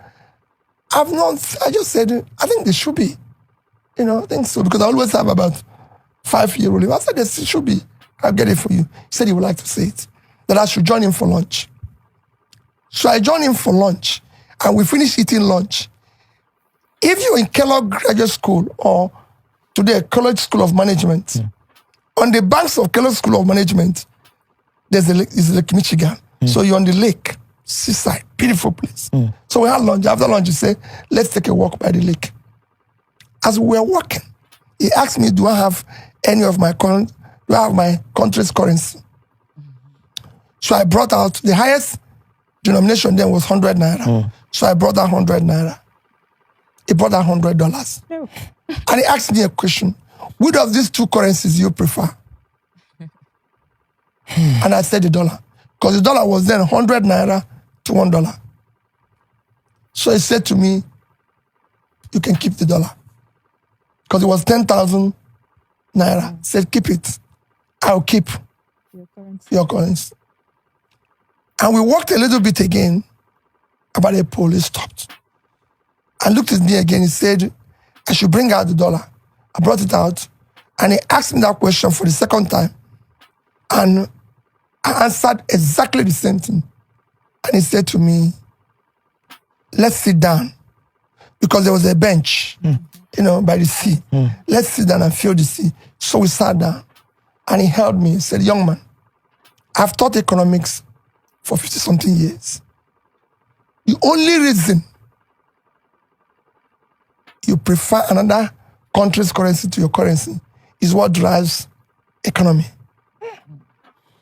I just said, I think there should be. I think so. Because I always have about 5-year rule. I said, there should be. I'll get it for you. He said he would like to say it. That I should join him for lunch. So I joined him for lunch. And we finished eating lunch. If you're in Kellogg Graduate School or today College School of Management, on the banks of Kellogg School of Management, is Lake Michigan. So you're on the lake, seaside, beautiful place. So we had lunch. After lunch, he said, let's take a walk by the lake. As we were walking, he asked me, do I have any of my country's currency? So I brought out, the highest denomination then was 100 naira. So I brought out 100 naira. He brought out $100. And he asked me a question. Which of these two currencies do you prefer? And I said the dollar. Because the dollar was then 100 naira to $1. So he said to me, you can keep the dollar. Because it was 10,000 naira. He said, keep it. I'll keep your currency. And we walked a little bit again about a pole. He stopped and looked at me again. He said, I should bring out the dollar. I brought it out. And he asked me that question for the second time. And I answered exactly the same thing. And he said to me, let's sit down. Because there was a bench, by the sea. Let's sit down and feel the sea. So we sat down. And he held me and said, young man, I've taught economics for 50-something years. The only reason you prefer another country's currency to your currency is what drives economy.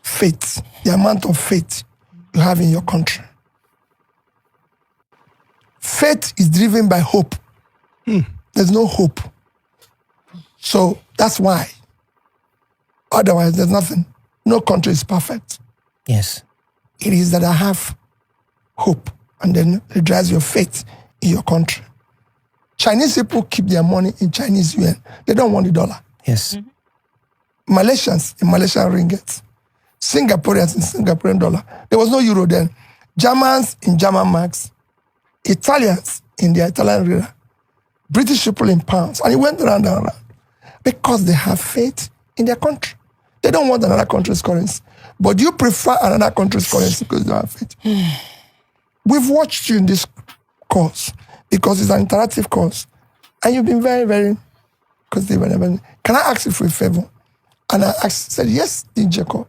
Faith, the amount of faith you have in your country. Faith is driven by hope. There's no hope. So that's why. Otherwise, there's nothing. No country is perfect. Yes. It is that I have hope, and then it drives your faith in your country. Chinese people keep their money in Chinese yuan. They don't want the dollar. Yes. Malaysians in Malaysian ringgit. Singaporeans in Singaporean dollar. There was no euro then. Germans in German marks. Italians in their Italian lira. British people in pounds. And it went round and round. Because they have faith in their country. They don't want another country's currency. But you prefer another country's currency because they have faith. We've watched you in this course because it's an interactive course. And you've been very, very, because they were never, can I ask you for a favor? And I said, yes, Dean Jacob.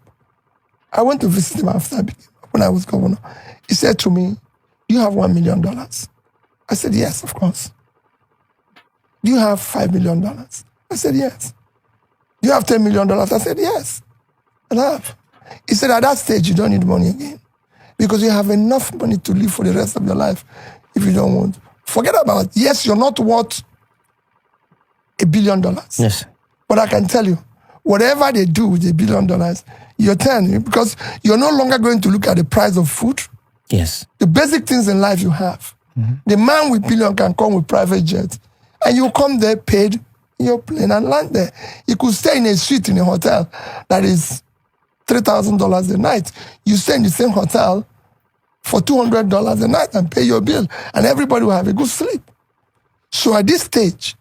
I went to visit him when I was governor. He said to me, do you have $1 million? I said, yes, of course. Do you have $5 million? I said, yes. Do you have $10 million? I said, yes. I have. He said, at that stage, you don't need money again because you have enough money to live for the rest of your life if you don't want. Forget about it. Yes, you're not worth $1 billion. Yes. But I can tell you, whatever they do with $1 billion, your turn, because you're no longer going to look at the price of food. Yes. The basic things in life you have. The man with billion can come with private jets, and you come there paid in your plane and land there. You could stay in a suite in a hotel that is $3,000 a night. You stay in the same hotel for $200 a night and pay your bill, and everybody will have a good sleep. So at this stage,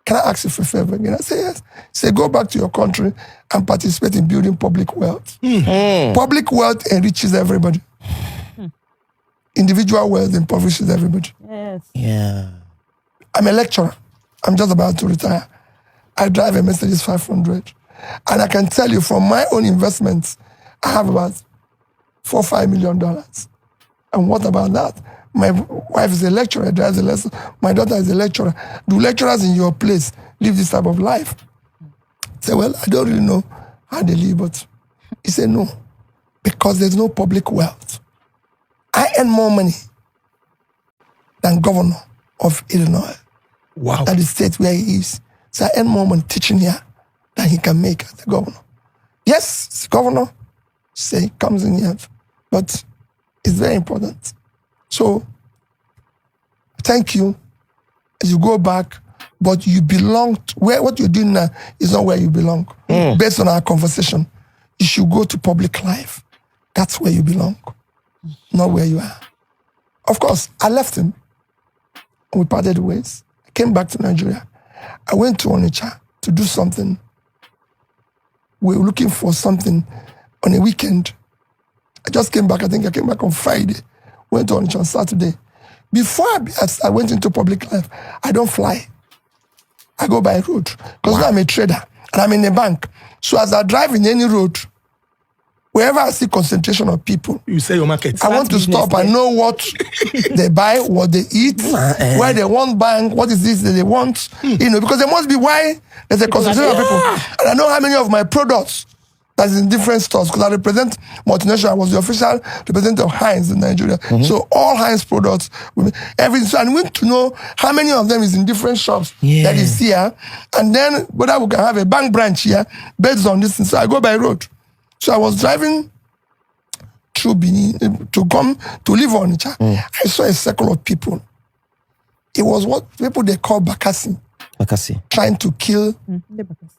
can I ask you for a favor again? I say yes. Say go back to your country and participate in building public wealth. Public wealth enriches everybody. Individual wealth impoverishes everybody. Yes. Yeah. I'm a lecturer. I'm just about to retire. I drive a Mercedes 500. And I can tell you from my own investments, I have about $4-5 million. And what about that? My wife is a lecturer, drives a lesson. My daughter is a lecturer. Do lecturers in your place live this type of life? I say, well, I don't really know how they live, but he said, no, because there's no public wealth. I earn more money than governor of Illinois. Wow. At the state where he is. So I earn more money teaching here than he can make as the governor. Yes, the governor, say, he comes in here, but it's very important. So, thank you. You go back, but you belong to where what you're doing now is not where you belong. Based on our conversation, you should go to public life. That's where you belong, not where you are. Of course, I left him. We parted ways. I came back to Nigeria. I went to Onitsha to do something. We were looking for something on a weekend. I just came back. I think I came back on Friday. Went to Onitsha on Saturday. Before I went into public life, I don't fly. I go by road. Because now I'm a trader and I'm in a bank. So as I drive in any road, wherever I see concentration of people, You say your market. I want to stop and know what they buy, what they eat, where they want bank, what is this that they want, because there must be why there's a concentration of people. And I know how many of my products that's in different stores, because I represent multinational. I was the official representative of Heinz in Nigeria. So all Heinz products, everything. So I need to know how many of them is in different shops that is here. And then whether we can have a bank branch here based on this. So I go by road. So I was driving through Benin to come to live on Onitsha. I saw a circle of people. It was what people they call Bakassi. Trying to kill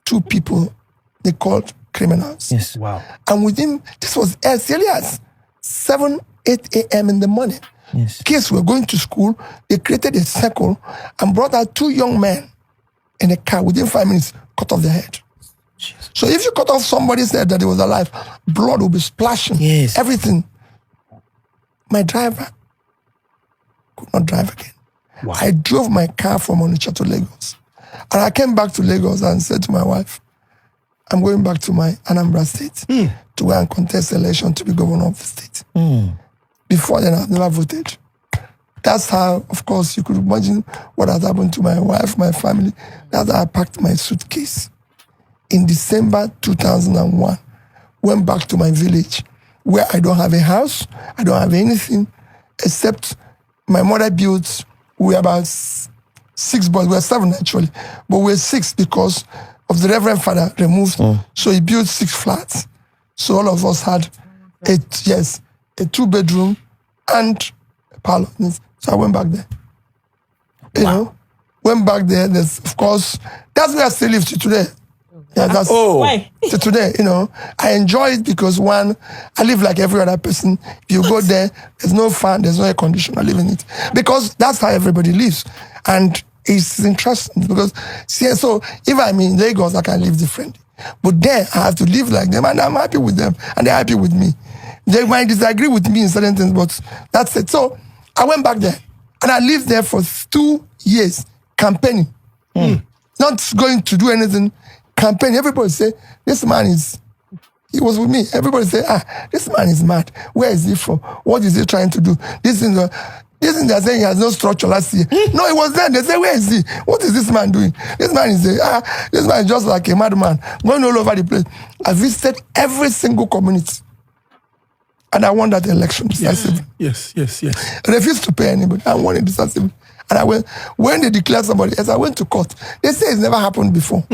two people they called criminals. Yes. Wow. And within, this was as early as 7, 8 a.m. in the morning. Yes. Kids were going to school. They created a circle and brought out 2 young men in a car. Within 5 minutes, cut off their head. So if you cut off somebody's head that he was alive, blood will be splashing. Yes. Everything. My driver could not drive again. Wow. I drove my car from Onitsha to Lagos. And I came back to Lagos and said to my wife, I'm going back to my Anambra state to go and contest the election to be governor of the state. Before then, I've never voted. That's how, of course, you could imagine what has happened to my wife, my family. That's how I packed my suitcase. In December 2001, went back to my village where I don't have a house, I don't have anything, except my mother built, we were about 6 boys, we were 7 actually, but we were 6 because of the Reverend Father removed, so he built 6 flats. So all of us had a 2-bedroom and a parlor. So I went back there. Went back there. There's, of course, that's where I still live to today. Yeah, that's Why? to today, I enjoy it because one, I live like every other person. If you go there, there's no fan, there's no air conditioner, I live in it. Because that's how everybody lives. And it's interesting because, so if I'm in Lagos, I can live differently. But then I have to live like them and I'm happy with them and they're happy with me. They might disagree with me in certain things, but that's it. So I went back there and I lived there for 2 years, campaigning. Not going to do anything. Campaign, everybody say, he was with me. Everybody say, this man is mad. Where is he from? What is he trying to do? This thing they're saying he has no structure last year. No, he was there. They say, where is he? What is this man doing? This man is just like a madman, going all over the place. I visited every single community. And I won that election decisively. Yes. I refused to pay anybody. I won it decisively. And when they declared somebody else, I went to court. They say it's never happened before.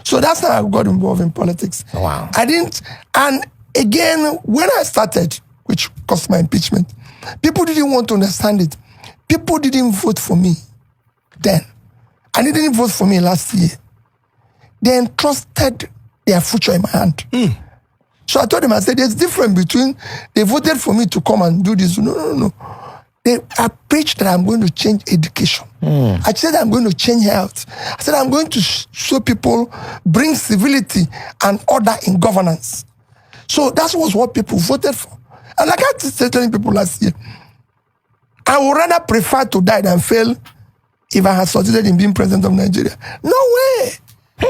So that's how I got involved in politics. Wow. I didn't, and again, when I started, which caused my impeachment, people didn't want to understand it. People didn't vote for me then. And they didn't vote for me last year. They entrusted their future in my hand. So I told them, I said, there's difference between they voted for me to come and do this. No. I preached that I'm going to change education. I said I'm going to change health. I said I'm going to show people, bring civility and order in governance. So that was what people voted for. And like I said telling people last year, I would rather prefer to die than fail if I had succeeded in being president of Nigeria. No way.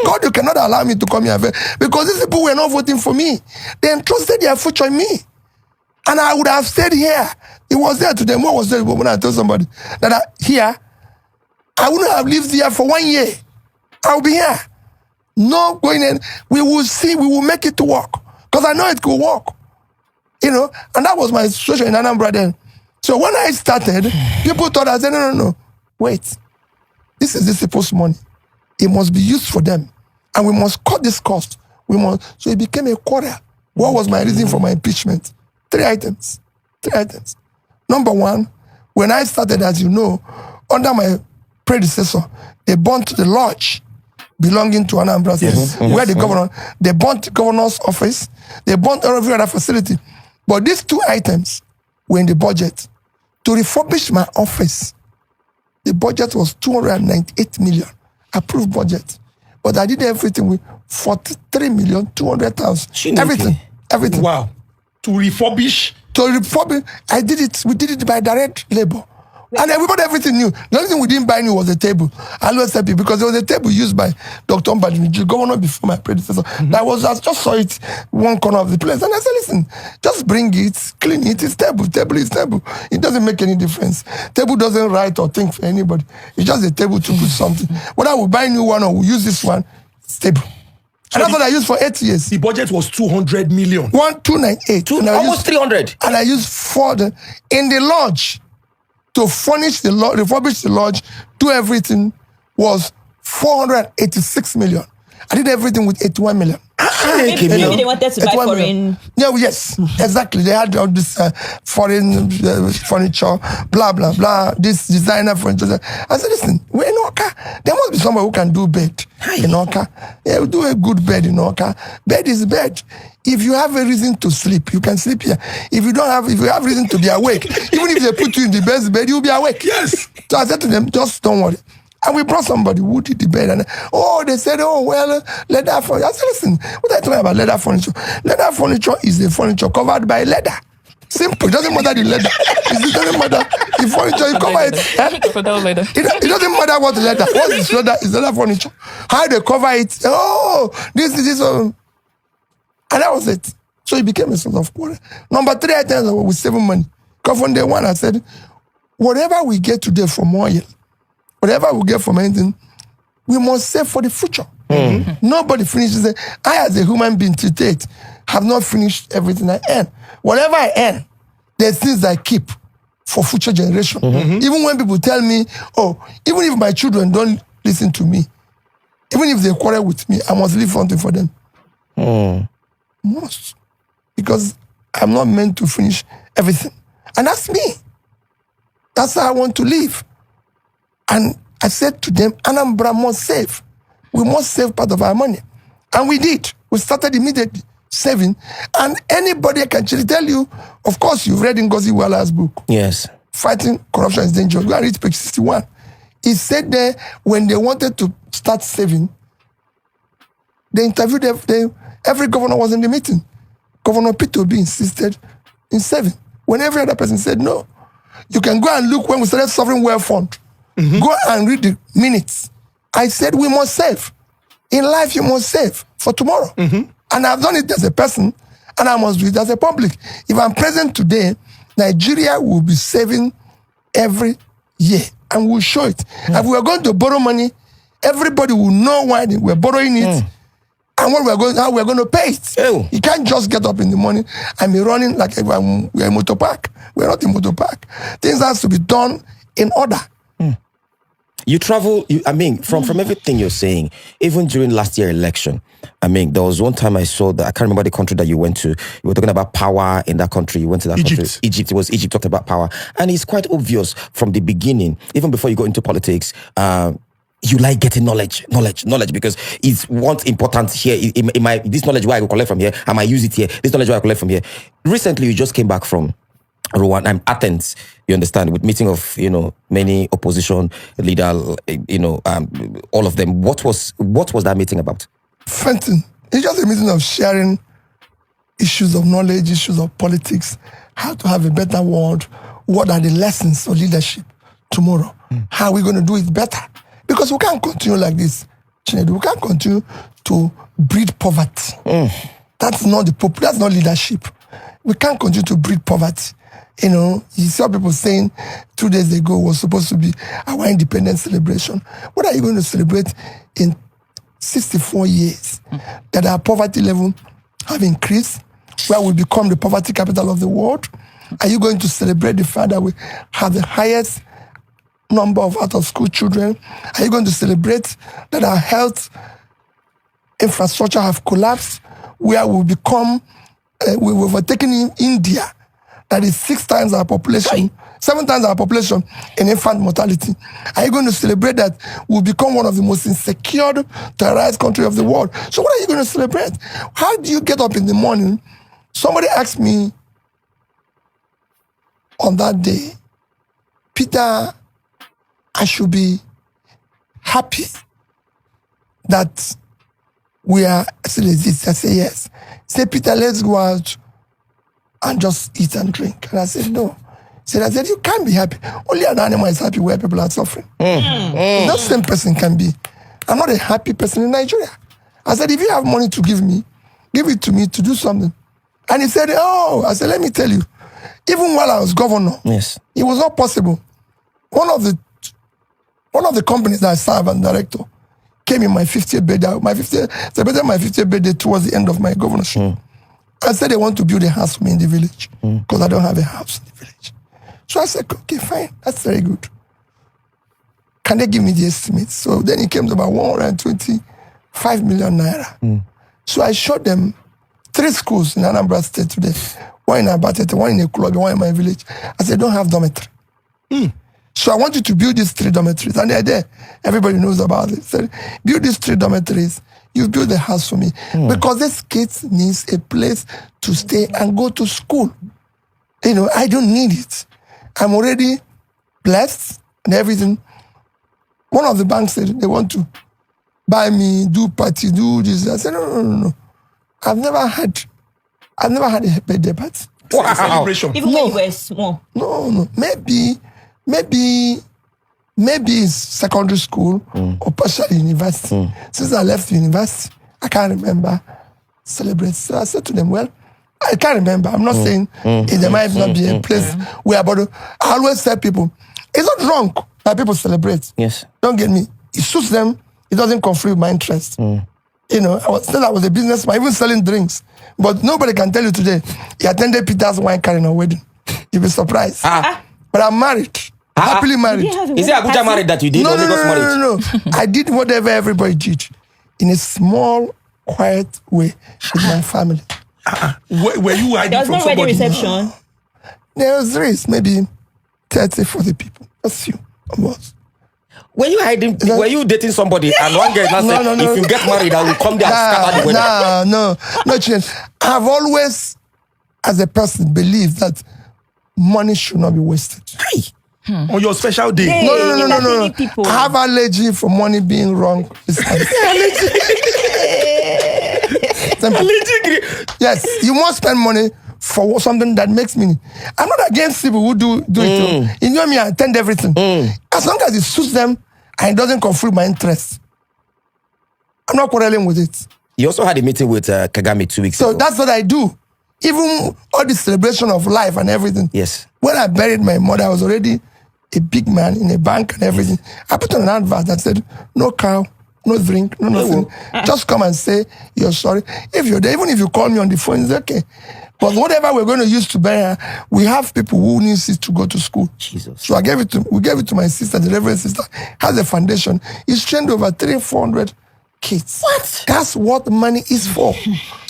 God, you cannot allow me to come here and fail. Because these people were not voting for me. They entrusted their future in me. And I would have stayed here. It was there today. What was there when I told somebody that I wouldn't have lived here for 1 year. I'll be here. No going in. We will see. We will make it to work. Because I know it could work. And that was my situation in Anambra then. So when I started, people thought I said, no. Wait. This is this people's money. It must be used for them. And we must cut this cost. So it became a quarrel. What was my reason for my impeachment? 3 items. Number one, when I started, as you know, under my predecessor, they burnt the lodge belonging to Anambra State, where the governor, they burnt the governor's office, they burnt every other facility. But these two items were in the budget. To refurbish my office, the budget was 298 million, approved budget. But I did everything with 43,200,000. Everything. Wow. To refurbish? I did it. We did it by direct labor. And everybody, everything new. The only thing we didn't buy new was the table. I always tell people, because there was a table used by Dr. Mbadiniji, governor before my predecessor. I just saw it one corner of the place. And I said, listen, just bring it, clean it. It's table. Table is table. It doesn't make any difference. Table doesn't write or think for anybody. It's just a table to put something. Whether we buy a new one or we use this one, it's table. And that's what I used for 8 years. The budget was 200 million. 298. Almost 300. And I used in the lodge. To furnish the lodge, refurbish the lodge, do everything was 486 million. I did everything with 81 million. Maybe they wanted to buy foreign. Yeah, yes, exactly. They had all this foreign furniture, blah, blah, blah, this designer furniture. I said, listen, we're in Oka. There must be somebody who can do bed in Oka. Yeah, we do a good bed in Oka. Bed is bed. If you have a reason to sleep, you can sleep here. If you have reason to be awake, even if they put you in the best bed, you'll be awake. Yes. So I said to them, just don't worry. And we brought somebody who did the bed. And they said, leather furniture. I said, listen, what are you talking about leather furniture? Leather furniture is a furniture covered by leather. Simple. It doesn't matter the leather. It doesn't matter the furniture. You cover it. It doesn't matter what leather. What is leather? Is leather furniture. How they cover it. This. And that was it. So it became a sort of quarrel. Number 3 items were with saving money. Because from day one, I said, whatever we get today from oil, whatever we get from anything, we must save for the future. Nobody finishes it. I, as a human being to date, have not finished everything I earn. Whatever I earn, there's things I keep for future generation. Even when people tell me, even if my children don't listen to me, even if they quarrel with me, I must leave something for them. Must. Because I'm not meant to finish everything. And that's me. That's how I want to live. And I said to them, Anambra must save. We must save part of our money. And we did. We started immediately saving. And anybody can actually tell you, of course, you've read Ngozi Iweala's book. Yes. Fighting Corruption is Dangerous. Go and read page 61. He said there, when they wanted to start saving, they interviewed every governor was in the meeting. Governor P2B insisted in saving. When every other person said no. You can go and look when we started Sovereign Wealth Fund. Go and read the minutes. I said we must save. In life, you must save for tomorrow. And I've done it as a person, and I must do it as a public. If I'm present today, Nigeria will be saving every year, and we'll show it. If we are going to borrow money, everybody will know why we're borrowing it. And how we're going to pay it. You can't just get up in the morning and be running like we're a motor park. We're not a motor park. Things have to be done in order. You travel, from everything you're saying, even during last year election, there was one time I saw that, I can't remember the country that you went to. You were talking about power in that country. You went to that country. Egypt. It was Egypt talked about power. And it's quite obvious from the beginning, even before you go into politics, you like getting knowledge, because it's what's important here. This knowledge where I go collect from here, I might use it here. This knowledge where I collect from here. Recently, you just came back from Rwanda and Athens, you understand, with meeting of, many opposition leader, all of them. What was that meeting about? Fenton. It's just a meeting of sharing issues of knowledge, issues of politics, how to have a better world, what are the lessons of leadership tomorrow, how are we going to do it better? Because we can't continue like this, Chinedu. We can't continue to breed poverty. That's not that's not leadership. We can't continue to breed poverty. You saw people saying 2 days ago was supposed to be our independence celebration. What are you going to celebrate in 64 years that our poverty level have increased, where we become the poverty capital of the world? Are you going to celebrate the fact that we have the highest number of out-of-school children? Are you going to celebrate that our health infrastructure have collapsed, where we've overtaken in India that is 6 times our population, 7 times our population in infant mortality? Are you going to celebrate that we'll become one of the most insecure, terrorized country of the world? So what are you going to celebrate? How do you get up in the morning? Somebody asked me on that day, Peter, I should be happy that we are still exist. I say yes. Say, Peter, let's go out and just eat and drink. And I said, no. I said, you can't be happy. Only an animal is happy where people are suffering. That same person can be. I'm not a happy person in Nigeria. I said, if you have money to give me, give it to me to do something. And he said, oh, I said, let me tell you, even while I was governor, Yes. it was not possible. One of the companies that I serve as director came in my 50th birthday. Celebrated my 50th birthday towards the end of my governorship. I said they want to build a house for me in the village because I don't have a house in the village. So I said, okay, fine, that's very good. Can they give me the estimate? So then it came to about 125 million naira. So I showed them 3 schools in Anambra State today. One in Abatete, one in Ekulobi, one in my village. I said, don't have dormitory. So I want you to build these 3 dormitories. And they're there. Everybody knows about it. So build these 3 dormitories. You build a house for me. Because this kid needs a place to stay and go to school. You know, I don't need it. I'm already blessed and everything. One of the banks said they want to buy me, do party, do this. I said, no. I've never had a birthday party. Wow. Celebration. Even when you were small. No. Maybe it's secondary school or partially university. Since I left university, I can't remember celebrating. So I said to them, well, I can't remember. I'm not saying there might not be a place where, but I always tell people, it's not wrong that people celebrate. Yes. Don't get me. It suits them. It doesn't conflict with my interest. You know, I was a businessman, even selling drinks. But nobody can tell you today, he attended Peter's wine carrying a wedding. You'll be surprised. But I'm married. Happily married. Is it Abuja married that you did? Or Lagos marriage? No. I did whatever everybody did in a small, quiet way with my family. Were you hiding There was from no wedding somebody? reception. There was race, maybe 30, 40 people. That's few of us. Were you hiding? Were you dating somebody? And one girl now said, No. if you get married, I will come there and scatter the wedding. No change. I've always, as a person, believed that money should not be wasted. On your special day. Hey, No. entertaining people. I have allergy for money being wrong. Yes, you must spend money for something that makes meaning. I'm not against people who do it. You know me, I attend everything. As long as it suits them and it doesn't conflict my interest, I'm not quarreling with it. You also had a meeting with Kagame 2 weeks ago. So that's what I do. Even all the celebration of life and everything. Yes. When I buried my mother, I was already a big man in a bank and everything. I put on an advert that said, no cow, no drink, no nothing. Just come and say you're sorry. If you're there, even if you call me on the phone, it's okay. But whatever we're going to use to bury her, we have people who need it to go to school. Jesus. So we gave it to my sister, the Reverend sister, has a foundation. It's trained over 300-400 kids. What? That's what money is for.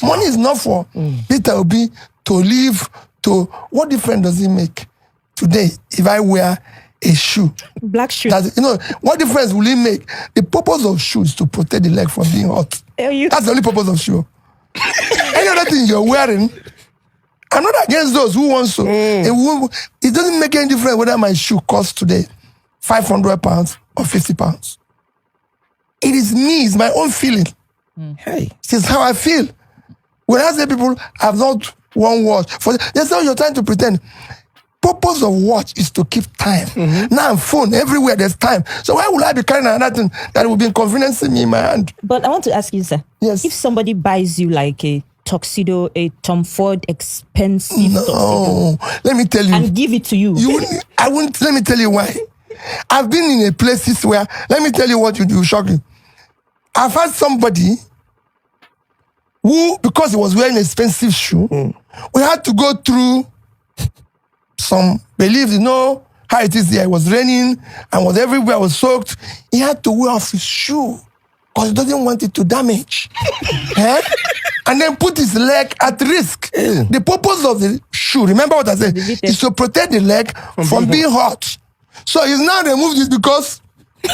Money is not for Peter Obi to live to. What difference does it make today if I wear a shoe? Black shoe. What difference will it make? The purpose of shoe is to protect the leg from being hot. That's the only purpose of shoe. Any other thing you're wearing, I'm not against those who want to. It doesn't make any difference whether my shoe costs today £500 or £50. It is me, it's my own feeling. Hey. It's how I feel. When I say people have not one watch, they say you're trying to pretend. Purpose of watch is to keep time. Now phone everywhere, there's time. So why would I be carrying another thing that will be inconveniencing me in my hand? But I want to ask you, sir. Yes. If somebody buys you like a tuxedo, a Tom Ford expensive tuxedo, No, let me tell you. and give it to you, I wouldn't. Let me tell you why. I've been in a places where, let me tell you what you do, shocking. I've had somebody who, because he was wearing an expensive shoe, we had to go through some beliefs, how it is there. It was raining and was everywhere was soaked. He had to wear off his shoe because he doesn't want it to damage. and then put his leg at risk. The purpose of the shoe, remember what I said, is to protect the leg from being hot. So he's now removed it because of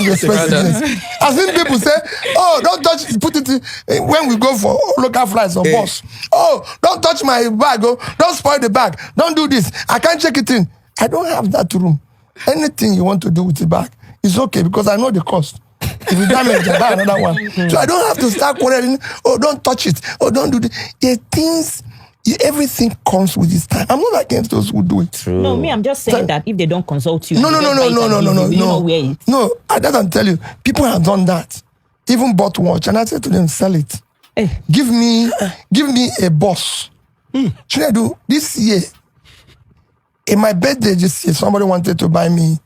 the expensiveness. I've seen people say, oh, don't touch it, put it in, when we go for local flights or bus. Oh, don't touch my bag, oh, don't spoil the bag, don't do this, I can't check it in. I don't have that room. Anything you want to do with the bag is okay because I know the cost. If you damage, I buy another one. So I don't have to start quarreling, oh, don't touch it, oh, don't do this. The things, everything comes with its time. I'm not against those who do it. True. No, me, I'm just saying that if they don't consult you. No, that's I'm telling you, people have done that. Even bought watch, and I said to them, sell it. Give me a boss. Chinedu, this year, in my birthday this year, somebody wanted to buy me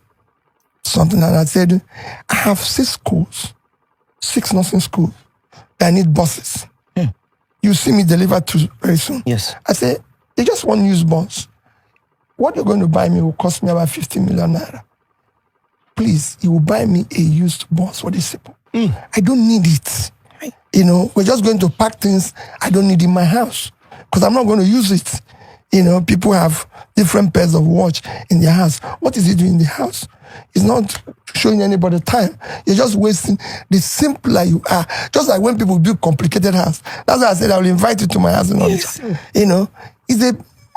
something, and I said, I have 6 nursing schools that I need buses. You see me deliver to very soon. Yes. I said, they just want used bus. What you're going to buy me will cost me about 50 million naira. Please, you will buy me a used bus for this people. I don't need it. You know, we're just going to pack things I don't need in my house because I'm not going to use it. You know, people have different pairs of watch in their house. What is he doing in the house? It's not showing anybody time. You're just wasting. The simpler you are, just like when people build complicated house. That's why I said I will invite you to my house in Onitsha. You know,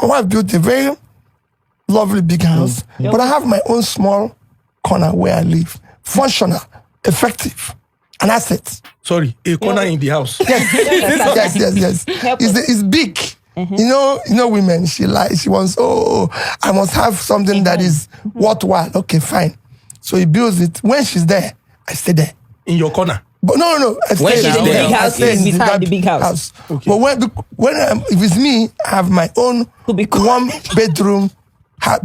my wife built a very lovely big house, but I have my own small corner where I live. Functional, effective, an asset. Sorry, a corner in the house. Yes. It's big. You know, women, she wants, I must have something that is worthwhile. Okay, fine. So he builds it. When she's there, I stay there. In your corner? But no. I When she's in the big house, in the big house. Okay. But when if it's me, I have my own one bedroom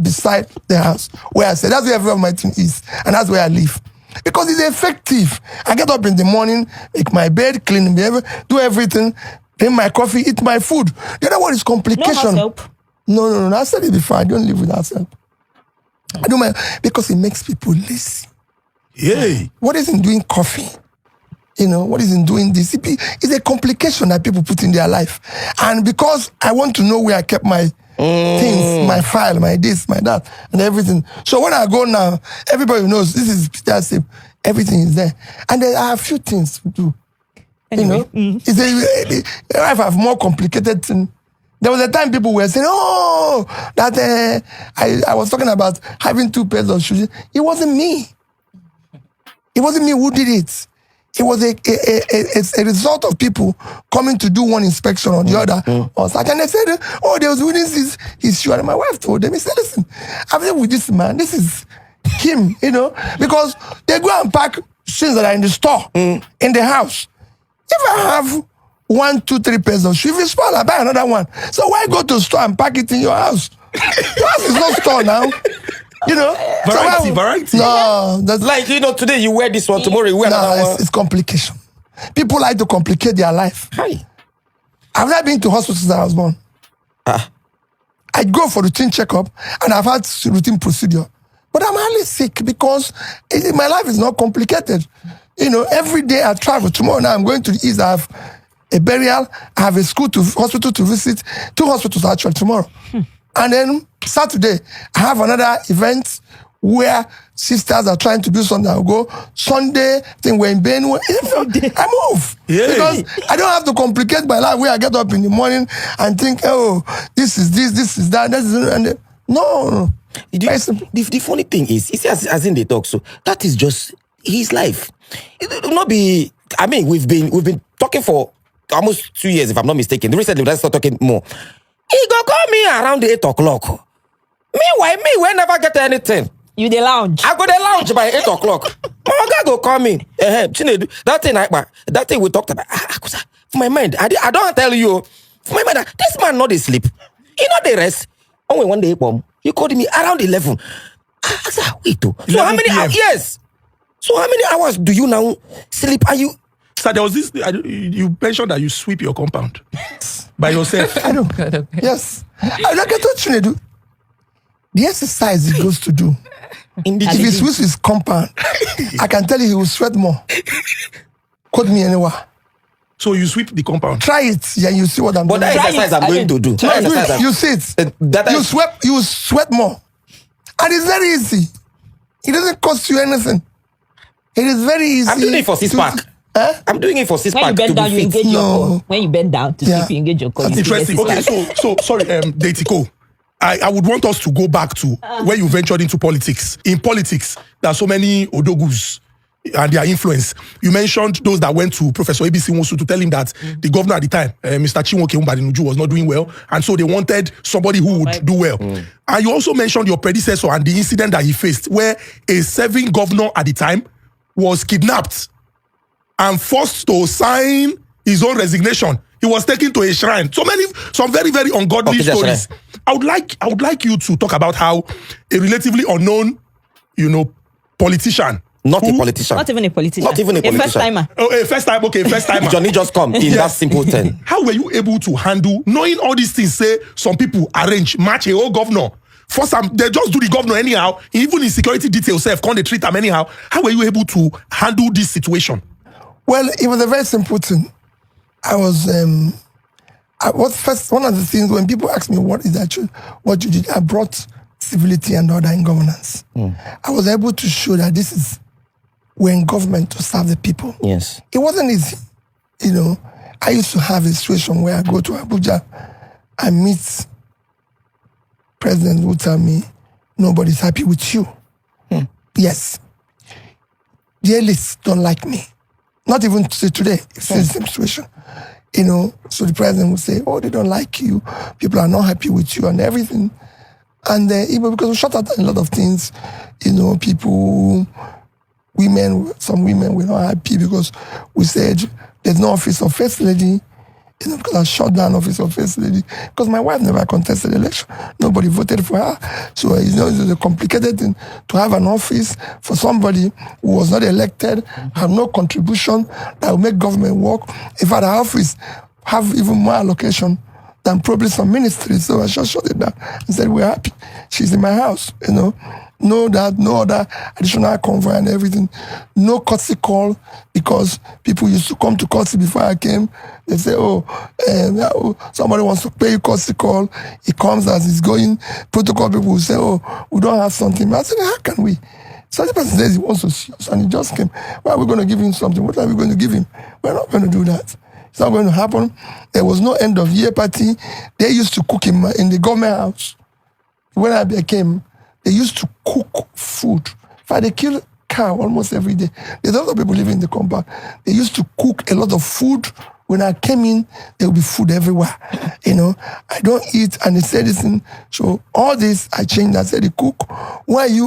beside the house where I say, that's where everyone my team is. And that's where I live. Because it's effective. I get up in the morning, make my bed, clean, do everything, drink my coffee, eat my food. The other one is complication. No help. No. I said it before. I don't live without help. I do because it makes people lazy. Yeah. What is in doing coffee? You know, what is in doing this? It's a complication that people put in their life. And because I want to know where I kept my things, my file, my this, my that, and everything. So when I go now, everybody knows this is Peter Sip. Everything is there. And there are a few things to do. Anyway. You know, if I have more complicated things. There was a time people were saying, that I was talking about having 2 pairs of shoes. It wasn't me. It wasn't me who did it. It was a result of people coming to do one inspection on the other. And they said, they was winning his shoe. And my wife told them, he said, listen, I've been with this man. This is him, you know, because they go and pack shoes that are in the store, in the house. If I have 1, 2, 3 pairs of shoes, if it's small, I buy another one. So why go to the store and pack it in your house? Your house is not store now. You know, variety. No, that's Like, today you wear this one, tomorrow you wear another one. It's complication. People like to complicate their life. Hi. I've not been to hospitals since I was born. I go for routine checkup and I've had routine procedure. But I'm hardly sick because my life is not complicated. You know, every day I travel. Tomorrow now I'm going to the East. I have a burial. I have a hospital to visit. 2 hospitals actually tomorrow. And then Saturday, I have another event where sisters are trying to do something. I'll go. Sunday, I think we're in Benue. I move. Yeah. Because I don't have to complicate my life where I get up in the morning and think, this is this is that. No. The funny thing is, you see, as in the talk, so that is just his life. It will not be. I mean, we've been talking for almost 2 years, if I'm not mistaken. Recently, let's start talking more. He go call me around 8 o'clock. Meanwhile, we never get anything. You the lounge. I go the lounge by 8 o'clock. My guy go call me. Chinedu, that thing we talked about. For my mind, I don't tell you. For my mind, this man not asleep. He not the rest. Only one day, he called me around 11. I said, wait, so how many hours? Yes. So how many hours do you now sleep? Are you? So there was this, you mentioned that you sweep your compound by yourself. I know. Yes. I look at what Chinedu. The exercise he goes to do. If he sweeps his compound, I can tell you he will sweat more. Quote me anywhere. So you sweep the compound. Try it, yeah, you see what I'm But doing. that exercise I'm going to do. No, That do exercise it. You see it. You sweat more. And it's very easy. It doesn't cost you anything. It is very easy. I'm doing it for six-pack. I'm doing it for When you six-pack to bend down, you be engage fit. your core. When you bend down to sleep, you engage your core. That's interesting. Okay, so sorry, Datiko. I would want us to go back to where you ventured into politics. In politics, there are so many odogus and their influence. You mentioned those that went to Professor ABC Nwosu to tell him that the governor at the time, Mr. Chinwoke Mbadinuju, was not doing well, and so they wanted somebody who would do well. And you also mentioned your predecessor and the incident that he faced, where a serving governor at the time was kidnapped and forced to sign his own resignation. He was taken to a shrine. Some very, very ungodly stories. I would like you to talk about how a relatively unknown, politician. Not even a politician. A first timer. Oh, a first time. Okay, first timer. Johnny just come in that simple thing. How were you able to handle knowing all these things? Say some people match a whole governor. For some, they just do the governor anyhow. Even in security details, can't they treat them anyhow? How were you able to handle this situation? Well, it was a very simple thing. I was first one of the things when people ask me what you did, I brought civility and order in governance. I was able to show that we're in government to serve the people. Yes. It wasn't easy. I used to have a situation where I go to Abuja, I meet president who tell me, nobody's happy with you. Yes. The elites don't like me. Not even today, it's the same situation. So the president would say, oh, they don't like you. People are not happy with you and everything. And even because we shut out a lot of things, some women were not happy because we said there's no office of first lady, because I shut down office of first lady, because my wife never contested the election. Nobody voted for her. So, it's a complicated thing to have an office for somebody who was not elected, have no contribution, that will make government work. In fact, our office have even more allocation than probably some ministries. So I just shut it down and said, we're happy. She's in my house, No other additional convoy and everything. No courtesy call, because people used to come to courtesy before I came. They say, somebody wants to pay you courtesy call. He comes as he's going. Protocol people will say, we don't have something. I said, how can we? So the person says he wants to see us, and he just came. Well, we're going to give him something. What are we going to give him? We're not going to do that. It's not going to happen. There was no end of year party. They used to cook him in the government house. When I came, they used to cook food. In fact, they kill cow almost every day. There's a lot of people living in the compound. They used to cook a lot of food. When I came in, there would be food everywhere. I don't eat, and they said this. So all this, I changed. I said, the cook, why you?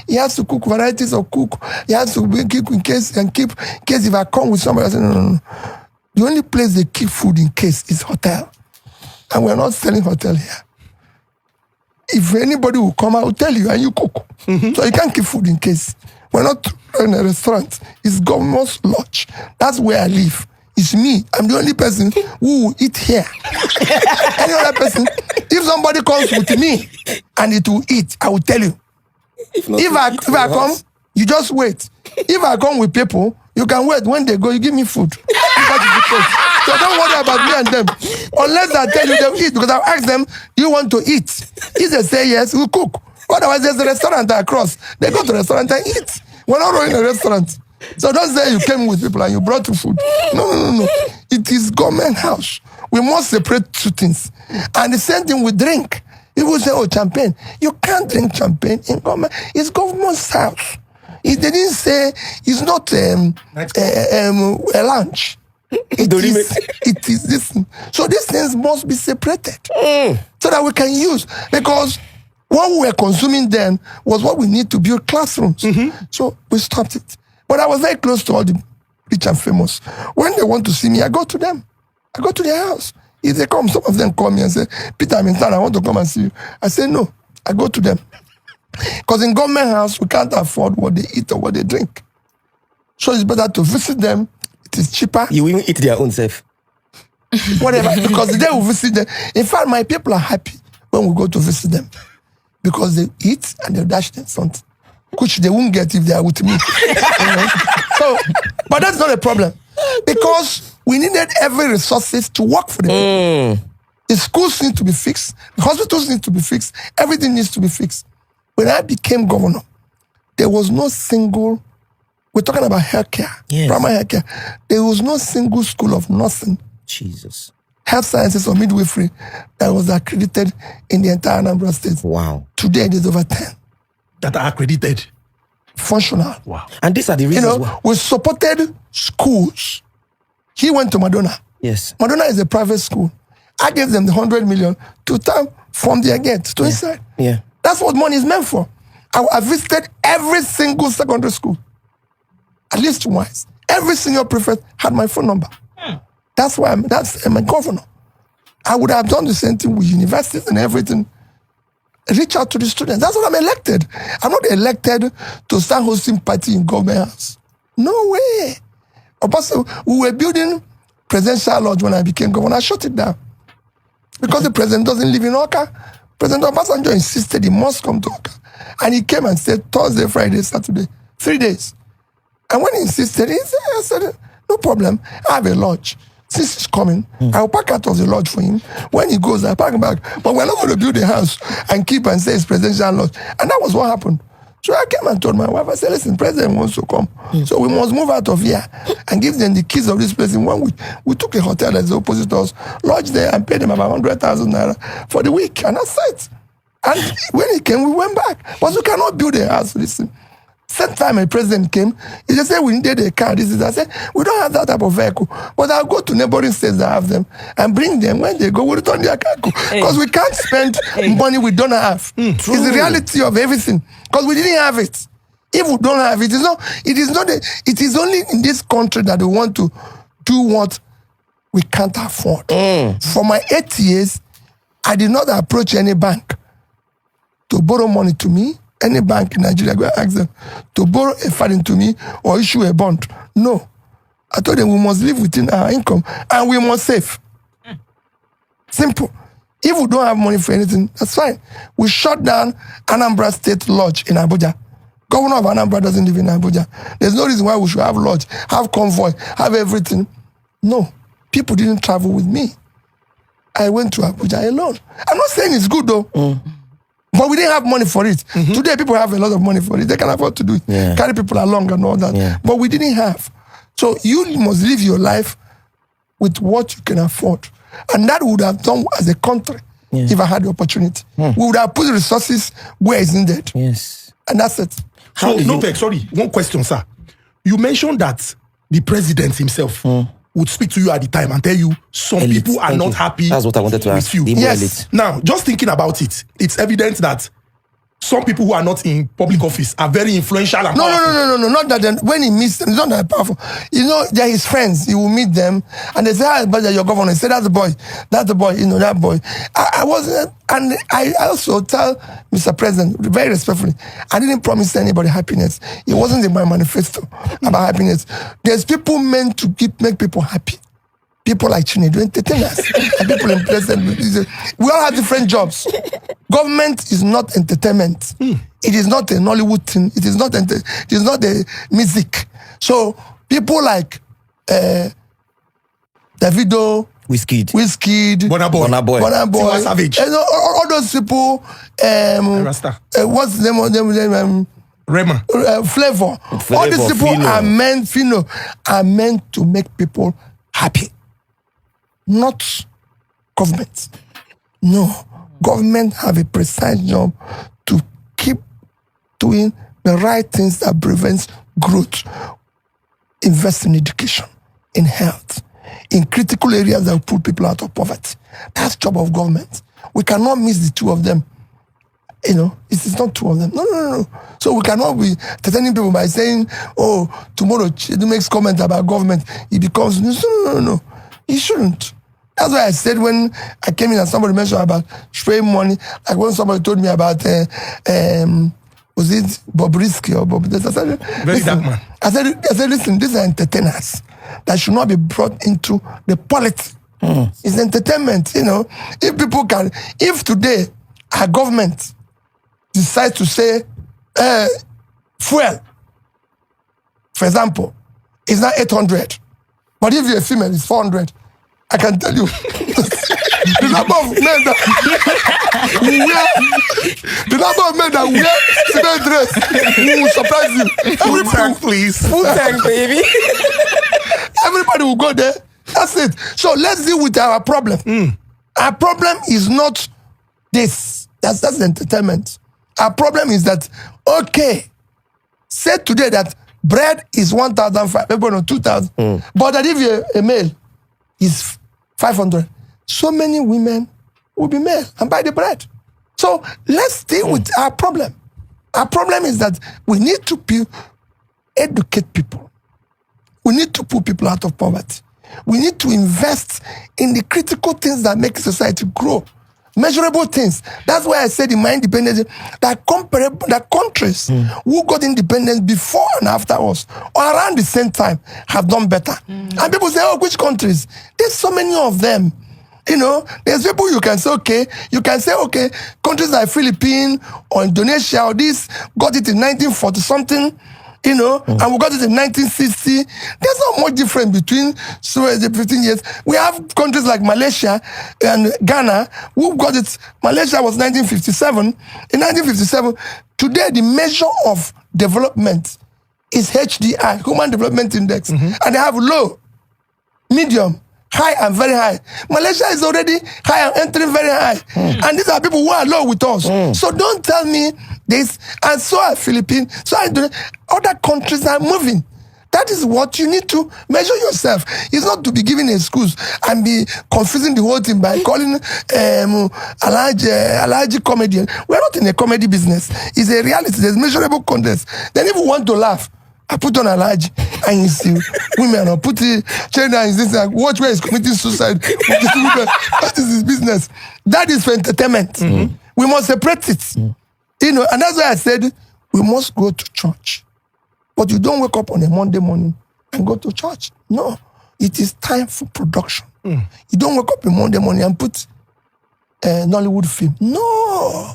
He has to cook varieties of cook. He has to keep in case if I come with somebody. I said, no. The only place they keep food in case is hotel. And we're not selling hotel here. If anybody will come, I will tell you, and you cook. So you can't keep food in case. We're not in a restaurant. It's government's lodge. That's where I live. It's me. I'm the only person who will eat here. Any other person, if somebody comes with me and it will eat, I will tell you. If I come, you just wait. If I come with people, you can wait. When they go, you give me food. So don't worry about me and them. Unless I tell you they'll eat, because I'll ask them, do you want to eat? If they say yes, we'll cook. Otherwise, there's a restaurant across. They go to the restaurant and eat. We're not running a restaurant. So don't say you came with people and you brought you food. No. It is government house. We must separate two things. And the same thing with drink. People say, champagne. You can't drink champagne in government. It's government's house. They didn't say it's not a lunch. It is this. So these things must be separated so that we can use. Because what we were consuming then was what we need to build classrooms. So we stopped it. But I was very close to all the rich and famous. When they want to see me, I go to them. I go to their house. If they come, some of them call me and say, Peter, I'm in town, I want to come and see you. I say, no, I go to them. Because in government house, we can't afford what they eat or what they drink. So it's better to visit them. It is cheaper. You even eat their own self. Whatever, because they will visit them. In fact, my people are happy when we go to visit them. Because they eat and they dash them something, which they won't get if they are with me. So, but that's not a problem. Because We needed every resources to work for them. The schools need to be fixed. The hospitals need to be fixed. Everything needs to be fixed. When I became governor, there was no single, we're talking about healthcare, primary healthcare. There was no single school of nursing, Jesus. health sciences or midwifery that was accredited in the entire Anambra State. Wow. Today, there's over 10. That are accredited. Functional. Wow. And these are the reasons why. We supported schools. He went to Madonna. Yes. Madonna is a private school. I gave them the 100 million to fund their gate to inside. Yeah. That's what money is meant for. I visited every single secondary school, at least once. Every senior prefect had my phone number. That's why I'm a governor. I would have done the same thing with universities and everything. Reach out to the students. That's what I'm elected. I'm not elected to start hosting party in government house. No way. Also, we were building presidential lodge when I became governor. I shut it down. Because the president doesn't live in Oka. President Obasanjo insisted he must come to Oka. And he came and said Thursday, Friday, Saturday, 3 days. And when he insisted, I said, no problem, I have a lodge. Since he's coming, I'll pack out of the lodge for him. When he goes, I'll pack him back. But we're not going to build a house and keep and say it's presidential lodge. And that was what happened. So I came and told my wife, I said, listen, president wants to come. So we must move out of here and give them the keys of this place in 1 week. We took a hotel that's opposite to us, lodged there and paid them about 100,000 naira for the week. And that's it. And when he came, we went back. But you cannot build a house. Listen. Same time a president came, he just said we needed a car. This is. I said we don't have that type of vehicle, but I'll go to neighboring states that have them and bring them. When they go, we'll return their car because we can't spend money we don't have. It's the reality of everything because we didn't have it. If we don't have it, it is only in this country that we want to do what we can't afford. For my 8 years, I did not approach any bank to borrow money to me. Any bank in Nigeria, go ask them to borrow a funding to me or issue a bond. No. I told them we must live within our income and we must save. Simple. If we don't have money for anything, that's fine. We shut down Anambra State Lodge in Abuja. Governor of Anambra doesn't live in Abuja. There's no reason why we should have lodge, have convoy, have everything. No. People didn't travel with me. I went to Abuja alone. I'm not saying it's good though. But we didn't have money for it. Today, people have a lot of money for it. They can afford to do it. Carry people along and all that. But we didn't have. So you must live your life with what you can afford. And that would have done as a country if I had the opportunity. We would have put resources where it's needed. Yes. And that's it. So, sorry, one question, sir. You mentioned that the president himself would speak to you at the time and tell you some Elite. people are not happy. That's what I wanted to with ask. you. The more Yes. elite. Now, just thinking about it, it's evident that some people who are not in public office are very influential and powerful. No. Not that when he meets them, it's not that powerful. You know, they're his friends. He will meet them and they say, "Ah, but your governor." He said, "That's the boy. That's the boy." You know, that boy. I wasn't, and I also tell Mr. President very respectfully, I didn't promise anybody happiness. It wasn't in my manifesto about happiness. There's people meant to make people happy. People like Chinedu, entertainers, and people in places. We all have different jobs. Government is not entertainment. It is not a Nollywood thing. It is not a music. So people like Davido, Wizkid, Burna Boy, Tiwa Savage, all those people. Rasta. What's the name of them? Rema. Flavor. All these people are meant to make people happy. Not government. No. Government have a precise job to keep doing the right things that prevents growth. Invest in education, in health, in critical areas that will put people out of poverty. That's the job of government. We cannot miss the two of them. You know, it is not two of them. No. So we cannot be entertaining people by saying, "Oh, tomorrow Chidu makes comment about government. It becomes no. He shouldn't." That's why I said when I came in and somebody mentioned about spraying money, like when somebody told me about was it Bobrisky or Bob? I said, Very dark man. I said, listen, these are entertainers that should not be brought into the politics. It's entertainment, you know. If today our government decides to say fuel, for example, is now 800. But if you're a female, it's 400. I can tell you. The number of men that wear female dress will surprise you. Full tank, please. Full tank, baby. Everybody will go there. That's it. So let's deal with our problem. Our problem is not this. That's the entertainment. Our problem is that, okay, say today that bread is 1,500, maybe no 2,000. But that if you're a male, is 500. So many women will be male and buy the bread. So let's deal with our problem. Our problem is that we need to educate people. We need to pull people out of poverty. We need to invest in the critical things that make society grow. Measurable things. That's why I said in my independence that countries who got independence before and after us, or around the same time, have done better. And people say, oh, which countries? There's so many of them. You know, there's people you can say, okay, countries like Philippines or Indonesia or this got it in 1940 something. You know, and we got it in 1960. There's not much difference between the 15 years. We have countries like Malaysia and Ghana who got it. Malaysia was 1957. In 1957, today the measure of development is HDI, Human Development Index. And they have low, medium, high and very high. Malaysia is already high and entering very high. And these are people who are low with us. So don't tell me this. And so are Philippines. So are other countries are moving. That is what you need to measure yourself. It's not to be given an excuse and be confusing the whole thing by calling Alhaji comedian. We're not in a comedy business. It's a reality. There's measurable contest. Then if you want to laugh, I put on Alhaji and you see women, or put the children and this, like, watch where he's committing suicide. That is his business. That is for entertainment. We must separate it. You know, and that's why I said we must go to church. But you don't wake up on a Monday morning and go to church. No. It is time for production. You don't wake up on Monday morning and put a Nollywood film. No.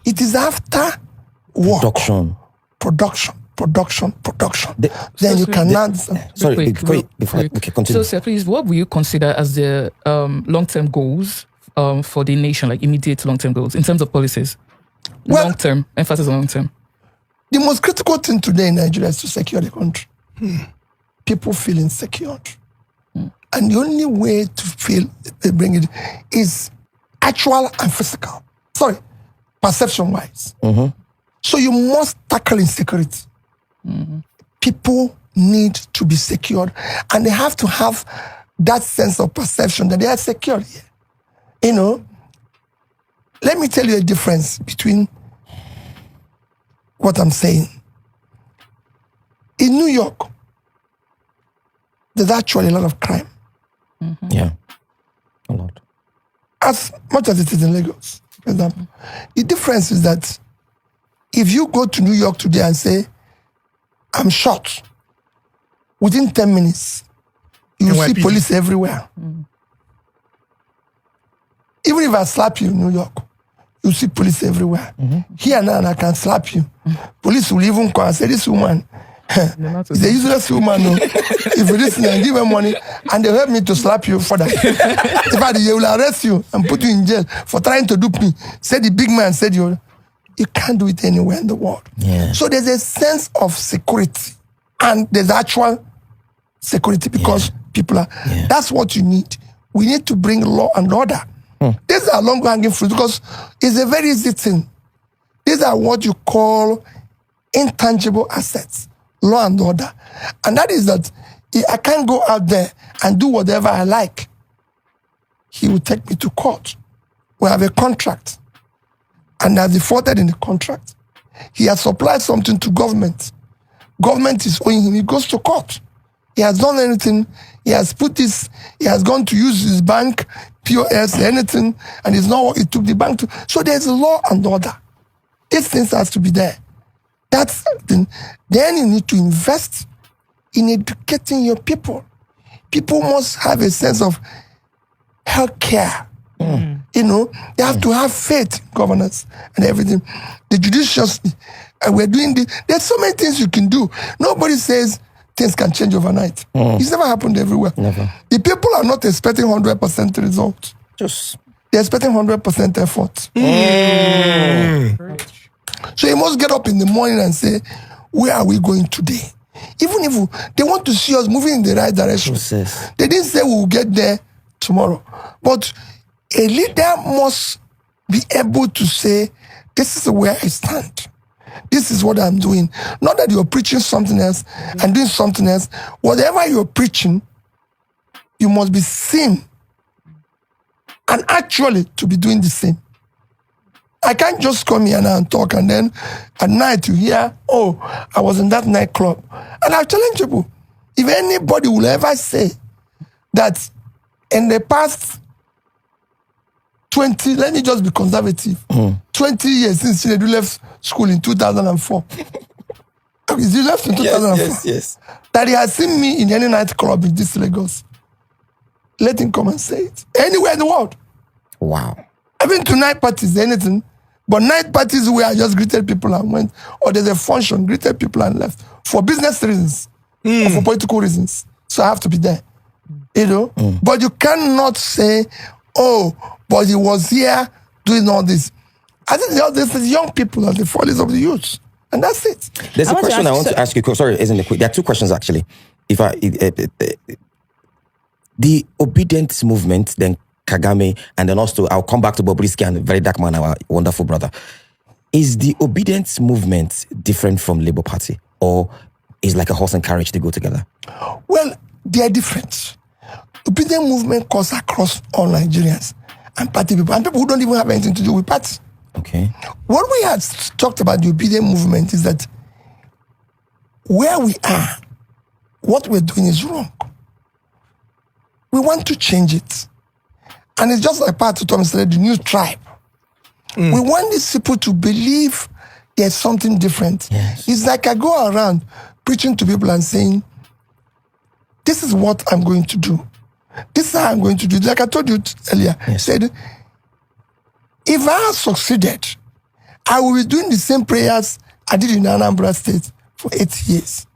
It is after work. Production. Then you can answer. Sorry, before okay, continue. So, sir, please, what will you consider as the long-term goals for the nation, like immediate long-term goals in terms of policies? Well, long-term, emphasis on long-term. The most critical thing today in Nigeria is to secure the country. People feel insecure. And the only way to bring it is actual and physical. Perception-wise. So you must tackle insecurity. People need to be secured, and they have to have that sense of perception that they are secure here. You know, let me tell you a difference between what I'm saying. In New York, there's actually a lot of crime. Yeah, a lot. As much as it is in Lagos, for example. The difference is that if you go to New York today and say, I'm shot, within 10 minutes, you see police everywhere. Even if I slap you in New York, you see police everywhere. Here now, I can slap you. Police will even come and say, this woman, is a useless woman. No? If you listen and give her money, and they help me to slap you for that. In fact, they will arrest you and put you in jail for trying to dupe me. Said the big man, said you can't do it anywhere in the world. Yeah. So there's a sense of security, and there's actual security because people are. Yeah. That's what you need. We need to bring law and order. These are long-hanging fruits because it's a very easy thing. These are what you call intangible assets, law and order. And that is that I can't go out there and do whatever I like. He will take me to court. We have a contract. And has defaulted in the contract. He has supplied something to government. Government is owing him. He goes to court. He has done anything. He has put this. He has gone to use his bank, POS, anything, and it's not what he took the bank to. So there's law and order. These things has to be there. That's something. Then you need to invest in educating your people. People must have a sense of health care. You know, they have to have faith in governance and everything. The judiciary, and we're doing this. There's so many things you can do. Nobody says things can change overnight. It's never happened everywhere. Never. The people are not expecting 100% results. They're expecting 100% effort. So you must get up in the morning and say, where are we going today? Even if they want to see us moving in the right direction. Process. They didn't say we'll get there tomorrow. But a leader must be able to say, this is where I stand. This is what I'm doing. Not that you're preaching something else and doing something else. Whatever you're preaching, you must be seen and actually to be doing the same. I can't just come here now and talk, and then at night you hear, oh, I was in that nightclub. And I challenge people, if anybody will ever say that in the past 20, let me just be conservative, 20 years since Chinedu left school in 2004. He left in 2004. Yes. That he has seen me in any nightclub in this Lagos. Let him come and say it. Anywhere in the world. Wow. I've been to night parties, anything. But night parties where I just greeted people and went, or there's a function, greeted people and left. For business reasons. Or for political reasons. So I have to be there. You know? But you cannot say, oh, but he was here doing all this. I think all this is young people are the follies of the youth. And that's it. There's a question I want to ask you. Sorry, isn't it quick? There are two questions actually. The obedience movement, then Kagame, and then also I'll come back to Bobrisky and Very Dark Man, our wonderful brother. Is the obedience movement different from Labour Party, or is like a horse and carriage to go together? Well, they are different. Obedience movement cuts across all Nigerians and party people, and people who don't even have anything to do with party. Okay. What we had talked about the obedient movement is that where we are, what we're doing is wrong. We want to change it. And it's just like Pastor Thomas said, the new tribe. We want these people to believe there's something different. Yes. It's like I go around preaching to people and saying, this is what I'm going to do. This is how I'm going to do it. Like I told you earlier, said, if I succeeded, I will be doing the same prayers I did in Anambra State for 8 years.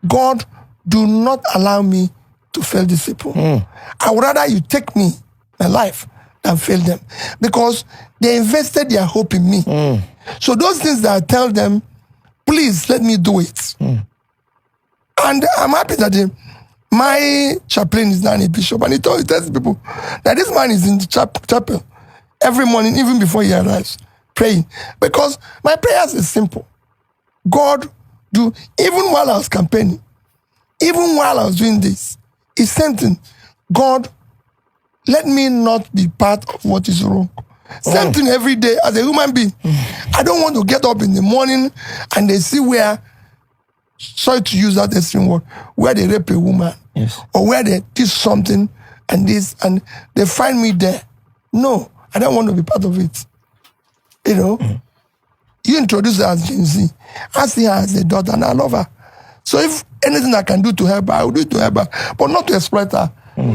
God, do not allow me to fail these people. I would rather you take me, my life, than fail them. Because they invested their hope in me. So those things that I tell them, please let me do it. And I'm happy that my chaplain is now a bishop, and he tells people that this man is in the chapel every morning, even before he arrives, praying. Because my prayers is simple. God, even while I was campaigning, even while I was doing this, it's same thing. God, let me not be part of what is wrong. Same thing every day as a human being. I don't want to get up in the morning and they see where, sorry to use that extreme word, where they rape a woman. Yes. Or where they did something and this, and they find me there. No, I don't want to be part of it. You know? You introduce her as Gen Z. I see her as a daughter and I love her. So if anything I can do to help her, I will do it to help her, but not to exploit her.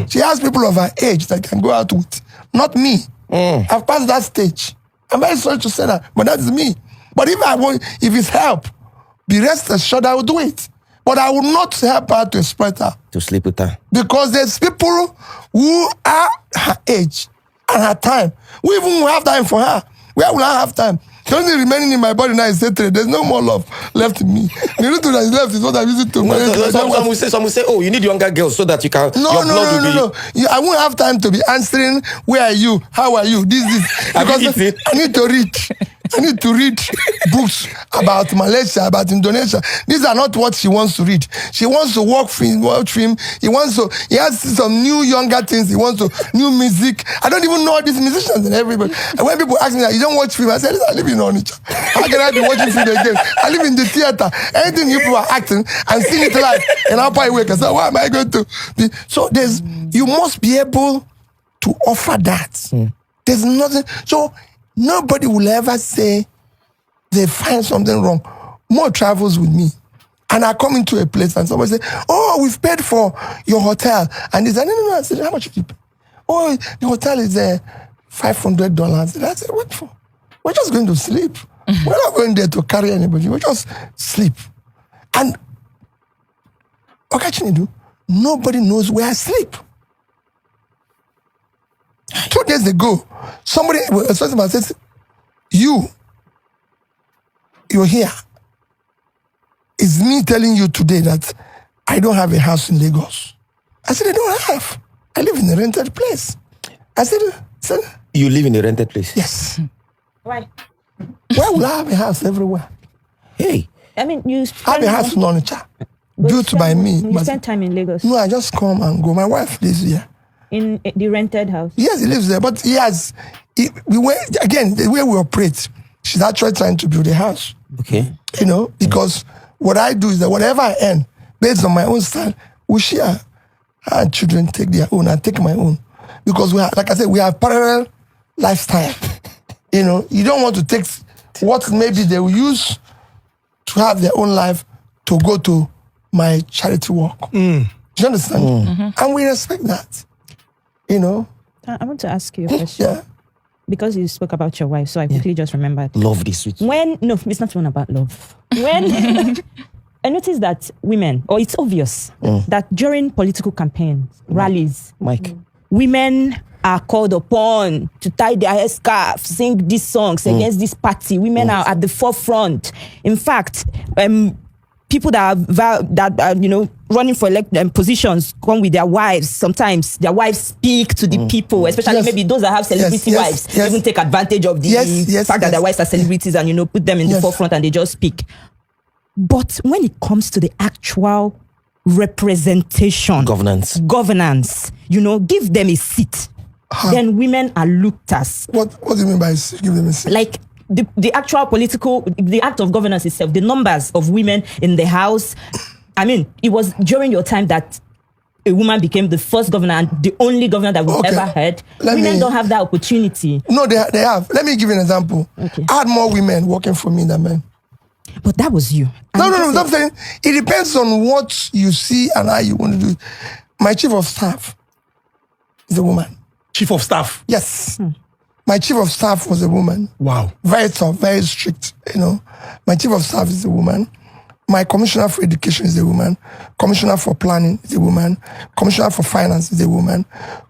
She has people of her age that can go out with, not me. I've passed that stage. I'm very sorry to say that, but that is me. But if it's help, be rest assured I will do it. But I will not help her to exploit her. To sleep with her. Because there's people who are her age and her time. We even have time for her. Where will I have time? The only thing remaining in my body now is Tètè. There's no more love left in me. The little that is left is what I'm using to manage. Some will say, oh, you need younger girls so that you can. No. I won't have time to be answering, where are you? How are you? This. Because I need to read. I need to read books about Malaysia, about Indonesia. These are not what she wants to read. She wants to watch film. He has some new younger things. He wants new music. I don't even know all these musicians and everybody. And when people ask me that, you don't watch film, I say, I live in Onitsha. How can I be watching film again? I live in the theater. Anything people are acting and seeing it live. And I'll probably wake and say, why am I going to be? So you must be able to offer that. There's nothing. So nobody will ever say they find something wrong. More travels with me. And I come into a place and somebody say, oh, we've paid for your hotel. And they say, no. I said, how much did you pay? Oh, the hotel is $500. I said, what for? We're just going to sleep. We're not going there to carry anybody. We'll just sleep. And Okachinedu, nobody knows where I sleep. 2 days ago, somebody says, you're here. It's me telling you today that I don't have a house in Lagos. I said, I don't have. I live in a rented place. I said, You live in a rented place? yes. Why? Why would I have a house everywhere? Hey. I mean, you I have a house in Onitsha, built by me. You spend time in Lagos. No, I just come and go. My wife lives here. In the rented house. Yes, he lives there, but we were, again, the way we operate, she's actually trying to build a house. Okay. Because what I do is that whatever I earn, based on my own style, we share. Her children take their own, I take my own. Because like I said, we have parallel lifestyle. You don't want to take what maybe they will use to have their own life to go to my charity work. Do you understand? Mm-hmm. And we respect that. I want to ask you a question. Yeah. Because you spoke about your wife, so I quickly just remembered. Love this sweet. No, it's not one about love. When I noticed that women, or it's obvious, that during political campaigns, rallies, Mike, women are called upon to tie their headscarf, sing these songs against this party. Women are at the forefront. In fact, people that are running for positions come with their wives. Sometimes their wives speak to the people, especially maybe those that have celebrity wives. Even take advantage of the fact that their wives are celebrities and put them in the forefront and they just speak. But when it comes to the actual representation, governance, give them a seat. Then women are looked at. What do you mean by give them a seat? Like the actual the act of governance itself, the numbers of women in the house. I mean, it was during your time that a woman became the first governor and the only governor that we've ever had. Women don't have that opportunity. No, they have. Let me give you an example. Okay. I had more women working for me than men. But that was you. No, I'm saying it depends on what you see and how you want to do it. My chief of staff is a woman. Chief of staff? Yes. My chief of staff was a woman. Wow. Very tough, very strict, My chief of staff is a woman. My commissioner for education is a woman. Commissioner for planning is a woman. Commissioner for finance is a woman.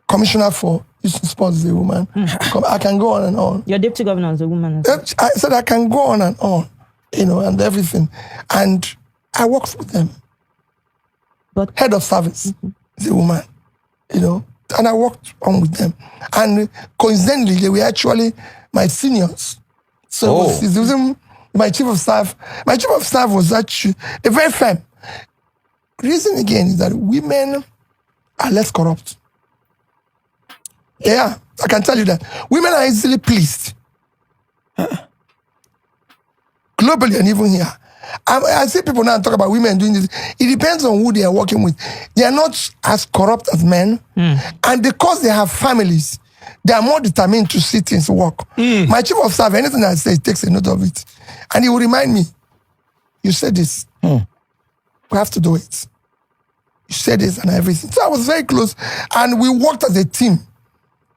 Commissioner for youth and sports is a woman. I can go on and on. Your deputy governor is a woman. I said I can go on and on, and everything. And I worked with them. But head of service is a woman, and I worked on with them. And coincidentally, they were actually my seniors. So it was my chief of staff. My chief of staff was actually a very firm. Reason again is that women are less corrupt. Yeah, I can tell you that. Women are easily pleased. Globally and even here. I see people now talk about women doing this. It depends on who they are working with. They are not as corrupt as men. And because they have families, they are more determined to see things work. My chief of staff, anything I say, he takes a note of it. And he will remind me, you said this. We have to do it. You said this and everything. So I was very close. And we worked as a team.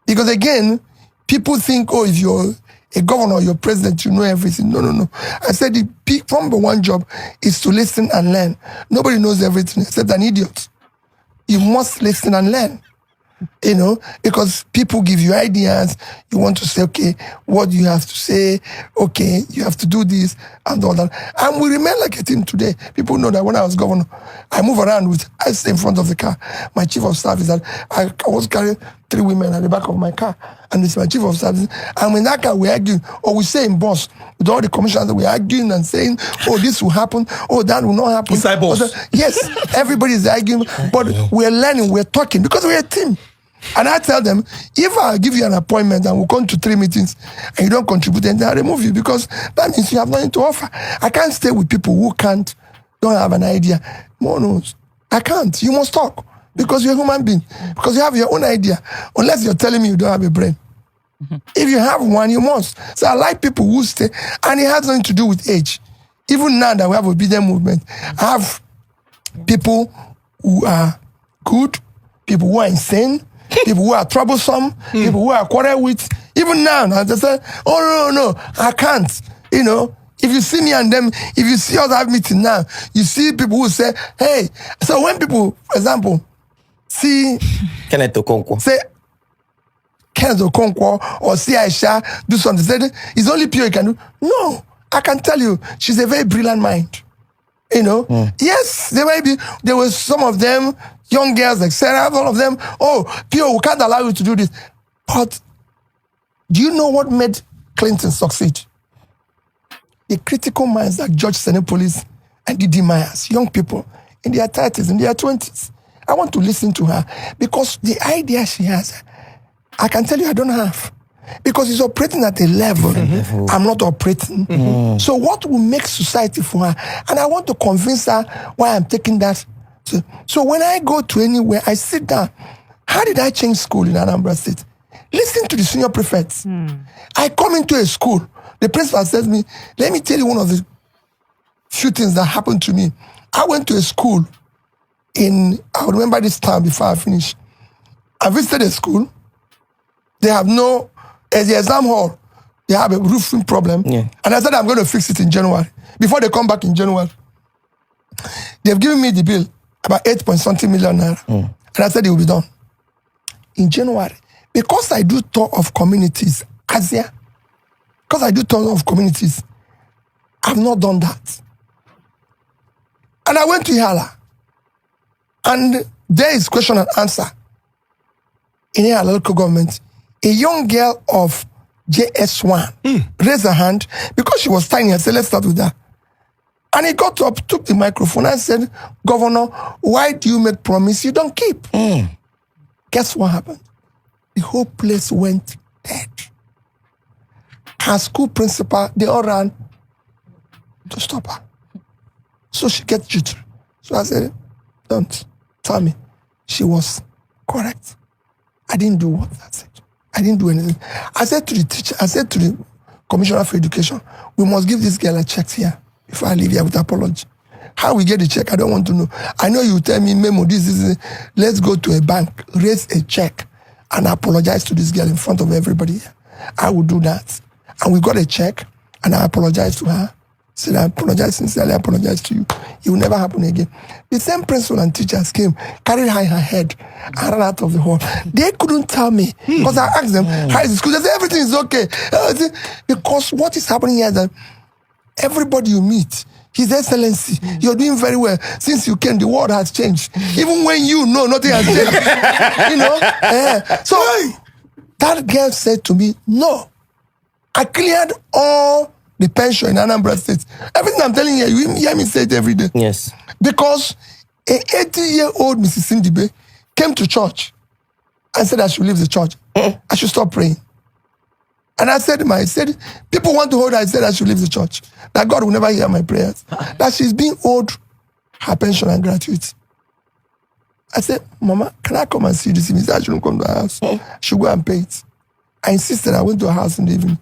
Because again, people think, if you're a governor or you're president, you know everything. No. I said the big number one job is to listen and learn. Nobody knows everything except an idiot. You must listen and learn. Because people give you ideas. You want to say, okay, what do you have to say? Okay, you have to do this and all that. And we remain like a team today. People know that when I was governor, I move around I stay in front of the car. My chief of staff is that I was carrying 3 women at the back of my car. And it's my chief of staff. And in that car, we're arguing, or we say in boss, with all the commissioners, we're arguing and saying, this will happen, that will not happen. Inside boss. Yes, everybody is arguing, but we're learning, we're talking, because we're a team. And I tell them, if I give you an appointment and we come to 3 meetings and you don't contribute, then I remove you, because that means you have nothing to offer. I can't stay with people who don't have an idea. No, I can't. You must talk, because you're a human being, because you have your own idea, unless you're telling me you don't have a brain. If you have one, you must. So I like people who stay, and it has nothing to do with age. Even now that we have obedient movement, I have people who are good, people who are insane, people who are troublesome, people who are quarrel with. Even now, they say, no, I can't. If you see me and them, if you see us have meeting now, you see people who say, hey, so when people, for example, see Kenneth Okonkwo. say Kenneth Okonkwo or see Aisha do something, say it's only pure you can do. No, I can tell you, she's a very brilliant mind. You know, yes, there were some of them, young girls like Sarah, all of them, oh, pure, we can't allow you to do this. But do you know what made Clinton succeed? The critical minds like George Senepolis and Didi Myers, young people in their 30s, in their 20s. I want to listen to her because the idea she has, I can tell you I don't have. Because it's operating at a level I'm not operating. So what will make society for her? And I want to convince her why I'm taking that. So when I go to anywhere, I sit down. How did I change school in Anambra State? Listen to the senior prefects. I come into a school. The principal says to me, let me tell you one of the few things that happened to me. I went to a school I remember this time before I finish. I visited a school. They have as the exam hall, they have a roofing problem. Yeah. And I said, I'm going to fix it in January. Before they come back in January. They've given me the bill, about 8.something million naira. And I said it will be done. In January. Because I do tour of communities, Asia, because I do tour of communities, I've not done that. And I went to Ihala. And there is question and answer. In Ihala local government, a young girl of JS1 raised her hand because she was tiny. I said, let's start with that. And he got up, took the microphone and said, Governor, why do you make promise you don't keep? Guess what happened? The whole place went dead. Her school principal, they all ran to stop her. So she gets jittery. So I said, don't tell me. She was correct. I didn't do what I said. I didn't do anything. I said to the teacher, I said to the Commissioner for Education, we must give this girl a check here before I leave here with apology. How we get the check, I don't want to know. I know you tell me, Memo, this is, let's go to a bank, raise a check, and apologize to this girl in front of everybody. I will do that. And we got a check, and I apologized to her. Said, I apologize sincerely, I apologize to you. It will never happen again. The same principal and teachers came, carried her in her head, and ran out of the hall. They couldn't tell me, because I asked them, how is the school? They said, everything is okay. Because what is happening here is that everybody you meet, His Excellency, you're doing very well. Since you came, the world has changed. Even when you know nothing has changed. You know? So that girl said to me, no, I cleared all the pension in Anambra State. Everything I'm telling you, you hear me say it every day. Yes. Because a 80-year-old Mrs. Sindibe came to church and said I should leave the church. I should stop praying. And I said, people want to hold her. I said I should leave the church. That God will never hear my prayers. That she's being owed her pension and gratuity. I said, Mama, can I come and see this? He said I shouldn't come to her house. I should go and pay it. I insisted. I went to her house in the evening.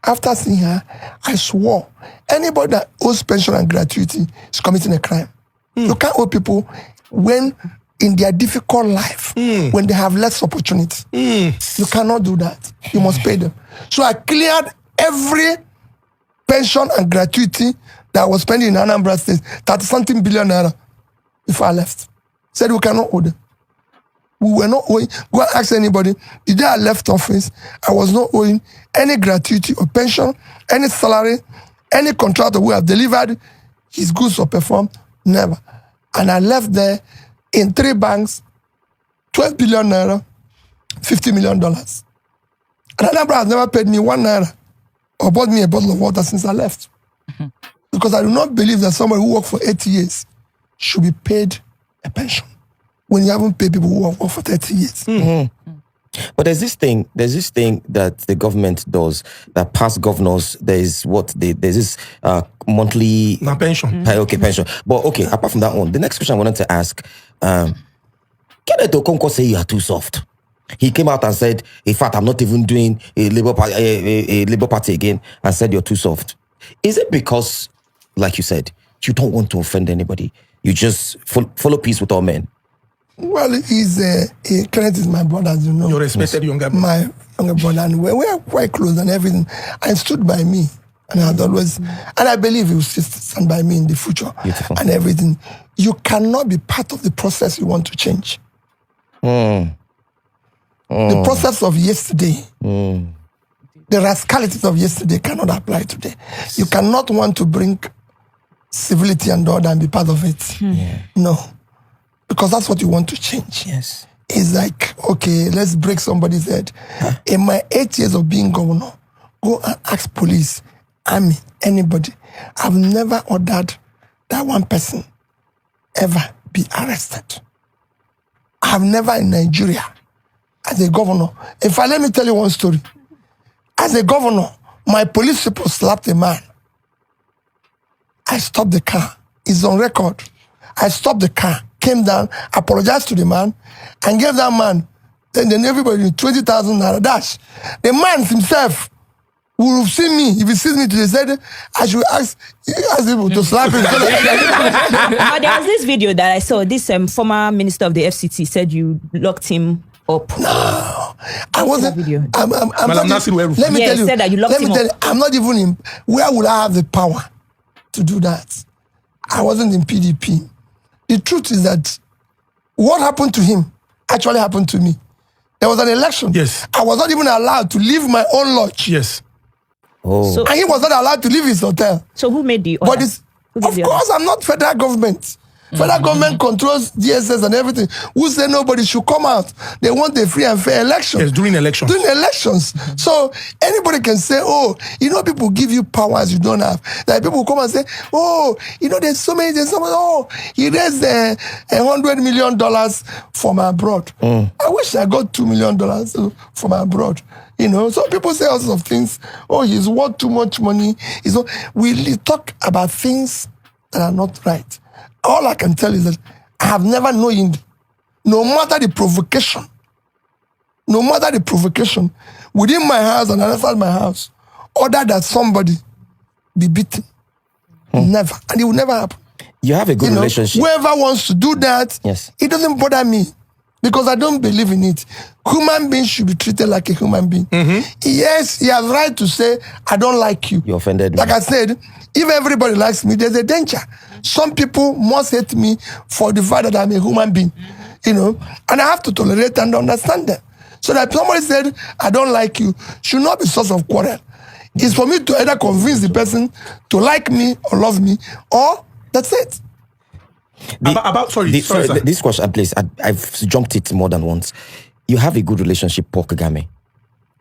After seeing her, I swore anybody that owes pension and gratuity is committing a crime. You can't owe people when in their difficult life, when they have less opportunity. You cannot do that. You must pay them. So I cleared every pension and gratuity that I was spending in Anambra State, 30-something billion naira, before I left. Said we cannot owe them. We were not owing. Go and ask anybody. The day I left office, I was not owing any gratuity or pension, any salary, any contractor who have delivered his goods or performed. Never. And I left there in 3 banks, 12 billion naira, $50 million. And Anambra has never paid me 1 naira or bought me a bottle of water since I left. Because I do not believe that somebody who worked for 80 years should be paid a pension when you haven't paid people who have worked for 30 years. But there's this thing that the government does that past governors, there's this monthly pension. Pension. But okay, apart from that one, the next question I wanted to ask, Kenneth Okonkwo say you are too soft. He came out and said, in fact, I'm not even doing a Labour Party again, and said you're too soft. Is it because, like you said, you don't want to offend anybody? You just follow peace with all men? Well, Kenneth is my brother, as you know. Your respected younger brother. My younger brother, and we are quite close and everything. And stood by me And I'd always, and I believe he will still stand by me in the future. Beautiful. And everything. You cannot be part of the process you want to change. The process of yesterday, the rascalities of yesterday cannot apply today. You cannot want to bring civility and order and be part of it. No. Because that's what you want to change. Yes. It's like, okay, let's break somebody's head. In my 8 years of being governor, go and ask police, army, anybody. I've never ordered that one person ever be arrested. I've never in Nigeria, as a governor. In fact, let me tell you one story. As a governor, my police people slapped a man. I stopped the car. It's on record. I stopped the car, came down, apologized to the man, and gave that man, then everybody 20,000 naira dash. The man himself will have seen me. If he sees me today, said, I should ask people to slap him. Now, there was this video that I saw. This former minister of the FCT said you locked him up. No, I wasn't. Video. I'm not even, let me Yeah, tell you. said that you locked Let me him tell you. up. I'm not even in. Where would I have the power to do that? I wasn't in PDP. The truth is that what happened to him actually happened to me. There was an election. Yes. I was not even allowed to leave my own lodge. Yes. Oh. So, And he was not allowed to leave his hotel. so who made the order? But it's, Who gave of the order? course, I'm not federal government. Federal government controls DSS and everything. Who say nobody should come out? They want a free and fair election. Yes, during elections. During elections. So anybody can say, oh, people give you powers you don't have. Like people come and say, oh, there's so many, oh, he raised $100 million from abroad. I wish I got $2 million from abroad. Some people say all sorts of things. Oh, he's worth too much money. We talk about things that are not right. All I can tell is that I have never known, no matter the provocation, within my house and outside my house, order that somebody be beaten. Never. And it will never happen. You have a good relationship. Whoever wants to do that, Yes. it doesn't bother me because I don't believe in it. Human beings should be treated like a human being. Yes, he has right to say, I don't like you. You offended me. Like I said, if everybody likes me, there's a danger. Some people must hate me for the fact that I'm a human being, and I have to tolerate and understand them. So that somebody said, I don't like you, should not be source of quarrel. It's for me to either convince the person to like me or love me, or that's it. Sorry, sir. This question, please. I've jumped it more than once. You have a good relationship, Paul Kagame,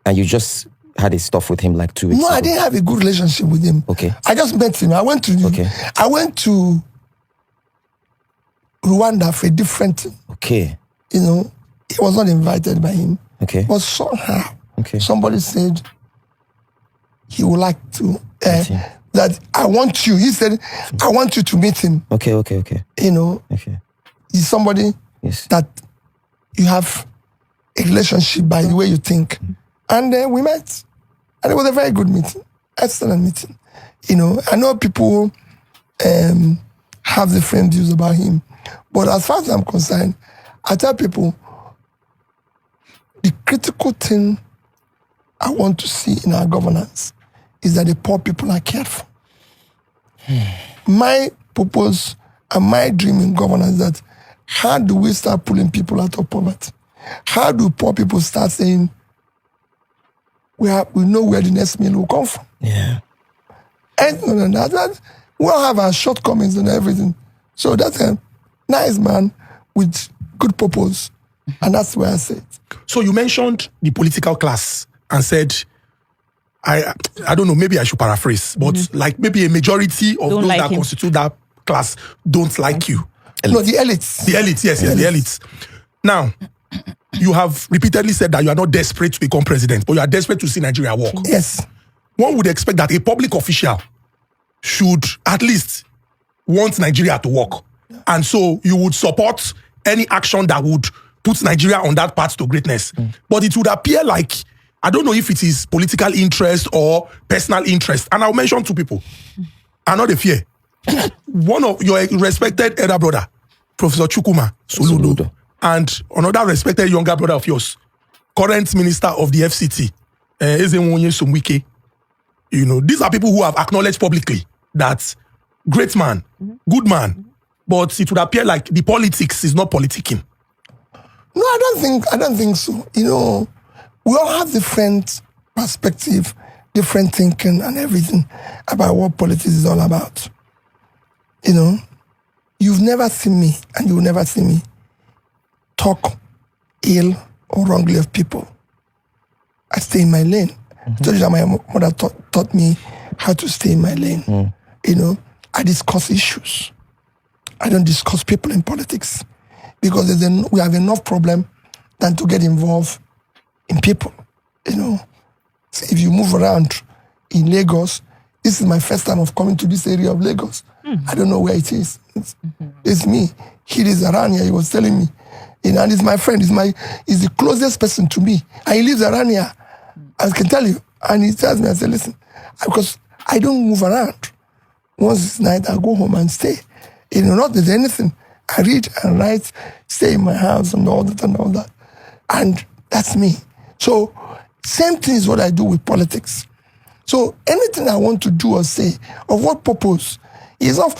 and you just had a stuff with him like 2 weeks No, ago. I didn't have a good relationship with him. Okay. I just met him. I went to Rwanda for a different thing. Okay. He was not invited by him. Okay. But somehow, Okay. somebody said he would like to, him. that I want you. He said, I want you to meet him. Okay. Okay. He's somebody Yes. that you have a relationship by the way you think. And we met. And it was a very good meeting. Excellent meeting. I know people have different views about him. But as far as I'm concerned, I tell people the critical thing I want to see in our governance is that the poor people are cared for. My purpose and my dream in governance is that how do we start pulling people out of poverty? How do poor people start saying, we know where the next meal will come from? Yeah. And we all have our shortcomings and everything. So that's a nice man with good purpose. And that's where I say it. So you mentioned the political class and said, I don't know, maybe I should paraphrase, but like maybe a majority of Don't those like that him. constitute that class don't like you. No, the elites. The elites, yes, the elites. Now, you have repeatedly said that you are not desperate to become president, but you are desperate to see Nigeria work. Yes. One would expect that a public official should at least want Nigeria to work. And so you would support any action that would put Nigeria on that path to greatness. But it would appear like, I don't know if it is political interest or personal interest. And I'll mention 2 people. I know the fear. One of your respected elder brother, Professor Chukwuma Soludo, and another respected younger brother of yours, current minister of the FCT, Ezenwonye Somwike. You know, these are people who have acknowledged publicly that great man, good man, but it would appear like the politics is not politicking. No, I don't think so. You know, we all have different perspective, different thinking and everything about what politics is all about. You know, you've never seen me and you will never see me talk ill or wrongly of people. I stay in my lane. I told you that my mother taught me how to stay in my lane. You know, I discuss issues. I don't discuss people in politics because we have enough problem than to get involved in people. You know, so if you move around in Lagos, this is my first time of coming to this area of Lagos. I don't know where it is. It's me. He is around here. He was telling me, you know, and he's my friend. He's the closest person to me, and he lives around here. I can tell you. And he tells me, I say, listen, because I don't move around. Once it's night, I go home and stay. You know, not there's anything. I read and write, stay in my house and all that and all that. And that's me. So same thing is what I do with politics. So anything I want to do or say, of what purpose, is not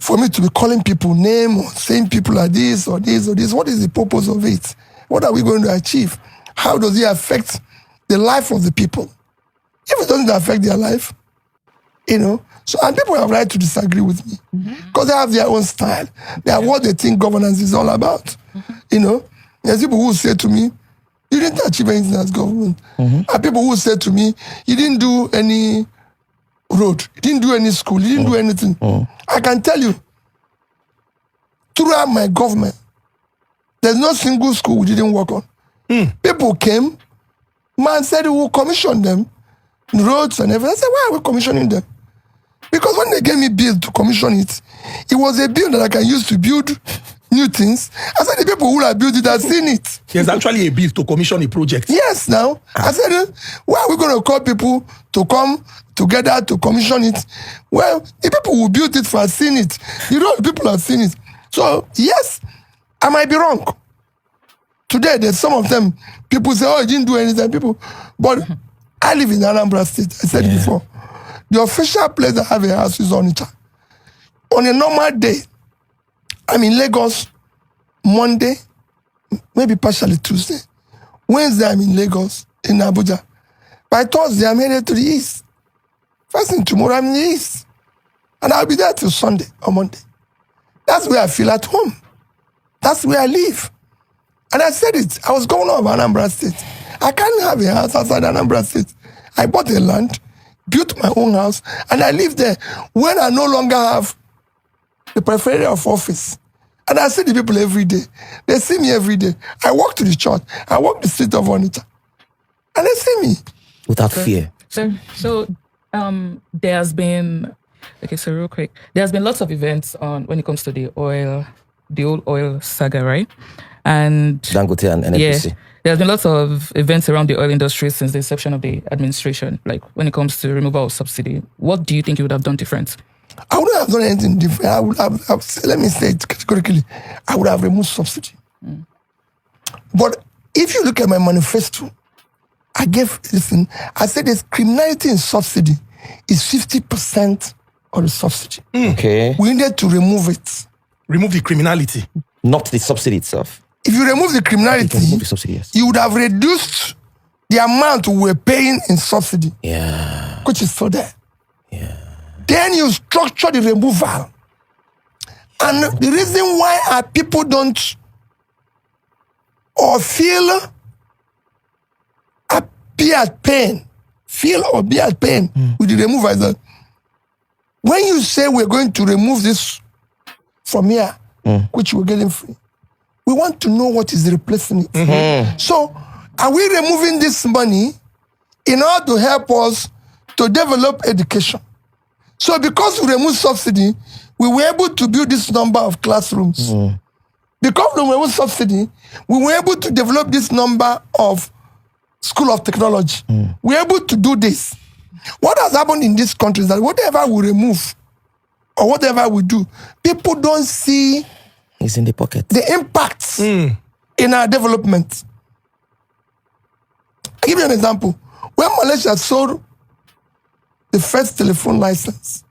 for me to be calling people name or saying people are this or this or this. What is the purpose of it? What are we going to achieve? How does it affect the life of the people? If it doesn't affect their life, you know. So, and people have right to disagree with me because they have their own style. They have what they think governance is all about. You know, there's people who say to me, you didn't achieve anything as government. And people who say to me, you didn't do any road, you didn't do any school, you didn't do anything. I can tell you, throughout my government, there's no single school we didn't work on. People came, man said we will commission them, roads and everything. I said, why are we commissioning them? Because when they gave me bill to commission it, it was a bill that I can use to build new things. I said, the people who have built it have seen it. There's actually a bill to commission a project. Yes, now. I said, why are we going to call people to come together to commission it? Well, the people who built it have seen it. The road people have seen it. So, yes, I might be wrong. Today, there's some of them, people say, oh, you didn't do anything. People, but I live in Anambra State. I said it before. The official place that have a house is Onitsha. On a normal day, I'm in Lagos Monday, maybe partially Tuesday. Wednesday, I'm in Lagos, in Abuja. By Thursday, I'm headed to the east. First thing tomorrow, I'm in the east. And I'll be there till Sunday or Monday. That's where I feel at home. That's where I live. And I said it. I was governor of Anambra State. I can't have a house outside Anambra State. I bought a land, built my own house, and I live there when I no longer have the periphery of office. And I see the people every day. They see me every day. I walk to the church. I walk the street of Onitsha. And they see me. Without fear. So there has been, okay, so real quick, there has been lots of events on when it comes to the old oil saga, right? And Dangote and NNPC. Yeah, there has been lots of events around the oil industry since the inception of the administration, like when it comes to removal of subsidy. What do you think you would have done different? I wouldn't have done anything different. I would have let me say it categorically, I would have removed subsidy. But if you look at my manifesto, I said this criminality in subsidy is 50% of the subsidy. Okay. We needed to remove it. Remove the criminality. Not the subsidy itself. If you remove the criminality, remove the subsidy, yes. you would have reduced the amount we were paying in subsidy. Yeah. Which is still there. Yeah. Then you structure the removal. And the reason why our people don't or feel be at pain, with the removal is that when you say we're going to remove this from here, which we're getting free, we want to know what is replacing it. So, are we removing this money in order to help us to develop education? So, because we removed subsidy, we were able to build this number of classrooms. Because we removed subsidy, we were able to develop this number of School of Technology. We're able to do this. What has happened in this country is that whatever we remove or whatever we do, people don't see It's in the pocket. the impacts in our development. I'll give you an example. When Malaysia sold the first telephone license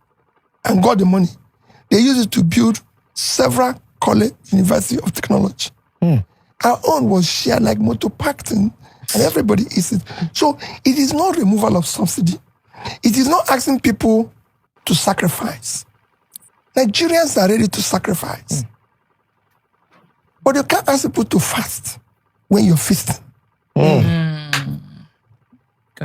and got the money. They used it to build several college, University of Technology. Our own was shared like motor parking, and everybody is it. So it is not removal of subsidy. It is not asking people to sacrifice. Nigerians are ready to sacrifice. But you can't ask people to fast when you're feasting. Got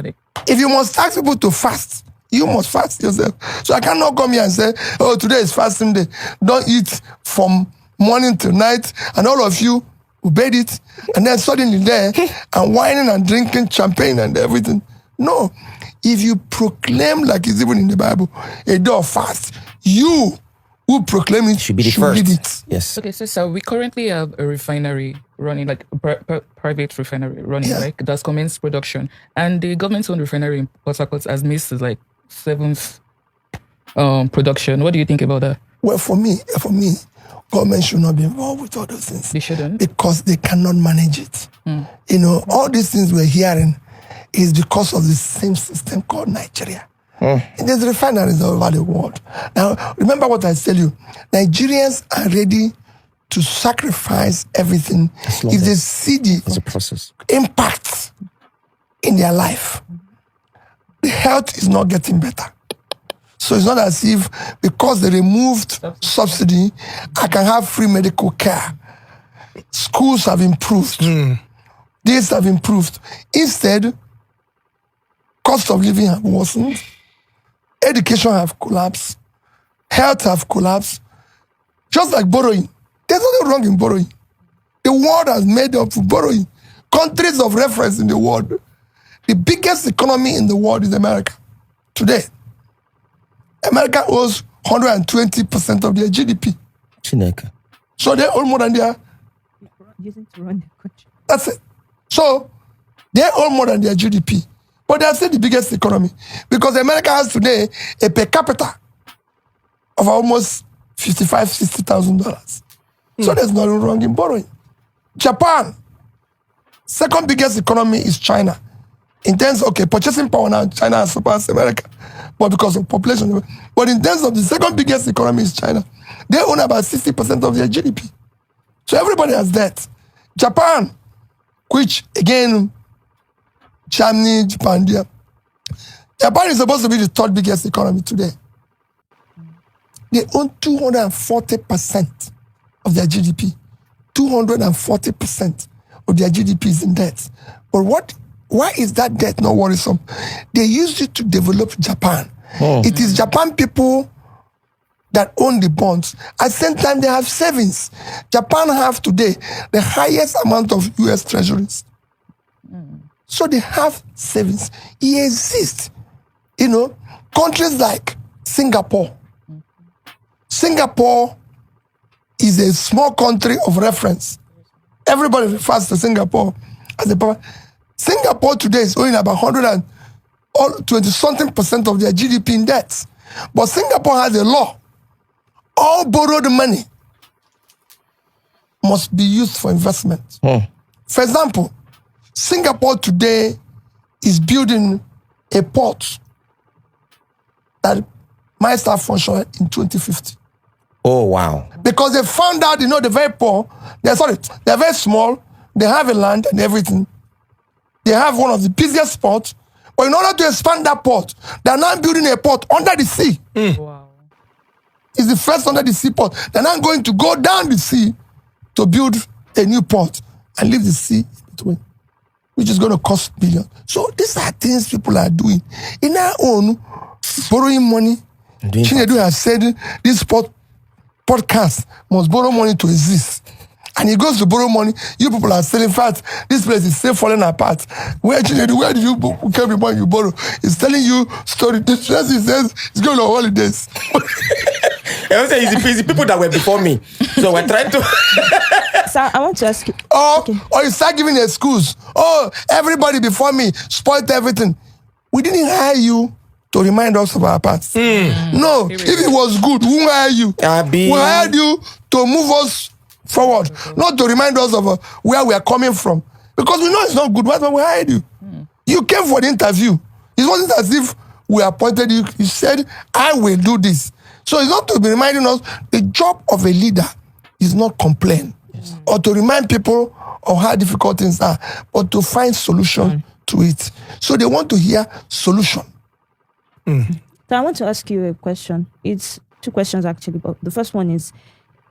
it. If you must ask people to fast, you must fast yourself. So I cannot come here and say, oh, today is fasting day. Don't eat from morning till night, and all of you obeyed it, and then suddenly there, and whining and drinking champagne and everything. No. If you proclaim, like it's even in the Bible, a day of fast, you who proclaim it Should be the first. lead it. Yes. Okay, so we currently have a refinery running, like a private refinery running, Yeah. right? That's commenced production. And the government-owned refinery in Port Harcourt has missed like 7th production. What do you think about that? Well, for me, government should not be involved with all those things. They shouldn't. Because they cannot manage it. You know, all these things we're hearing is because of the same system called Nigeria. There's refineries all over the world. Now, remember what I tell you. Nigerians are ready to sacrifice everything if they see It's a the process. impact in their life. The health is not getting better. So it's not as if because they removed subsidy, I can have free medical care. Schools have improved. These have improved. Instead, cost of living have worsened. Education have collapsed. Health have collapsed. Just like borrowing. There's nothing wrong in borrowing. The world has made up for borrowing. Countries of reference in the world. The biggest economy in the world is America. Today, America owes 120% of their GDP. Chineke. So they own more than their... Using to run the country. That's it. So they own more than their GDP. But they are still the biggest economy. Because America has today a per capita of almost $55,000, $60,000. So there's nothing wrong in borrowing. Japan, second biggest economy is China. In terms of, purchasing power now, China has surpassed America. But because of population. But in terms of the second biggest economy is China. They own about 60% of their GDP. So everybody has that. Japan, which again, Germany, Japan, Japan is supposed to be the third biggest economy today. They own 240% of their GDP. 240% of their GDP is in debt. But why is that debt not worrisome? They used it to develop Japan. It is Japan people that own the bonds. At the same time, they have savings. Japan have today the highest amount of US treasuries. So they have savings. It exists. You know, countries like Singapore. Singapore is a small country of reference. Everybody refers to Singapore as a power. Singapore today is owing about 120-something% of their GDP in debt. But Singapore has a law. All borrowed money must be used for investment. For example, Singapore today is building a port that might start functioning in 2050. Oh, wow. Because they found out, they're very poor. They're very small. They have a land and everything. They have one of the busiest ports. But in order to expand that port, they're now building a port under the sea. Wow. It's the first under the sea port. They're now going to go down the sea to build a new port and leave the sea between, which is going to cost billions. So these are things people are doing. In our own, borrowing money. Chinedu has said this podcast must borrow money to exist. And he goes to borrow money. You people are selling fat. This place is still falling apart. Where did you carry money you borrow? He's telling you story. He says he's going on holidays. I say it's the people that were before me. So we're trying to. So I want to ask you. Or you start giving excuse. Oh, everybody before me spoiled everything. We didn't hire you to remind us of our past. No, if it was good, we won't hire you. We hired you to move us forward, not to remind us of where we are coming from. Because we know it's not good. That's why we hired you. You came for the interview. It wasn't as if we appointed you. You said, I will do this. So it's not to be reminding us, the job of a leader is not complain or to remind people of how difficult things are, but to find solution to it. So they want to hear solution. So I want to ask you a question. It's two questions actually, but the first one is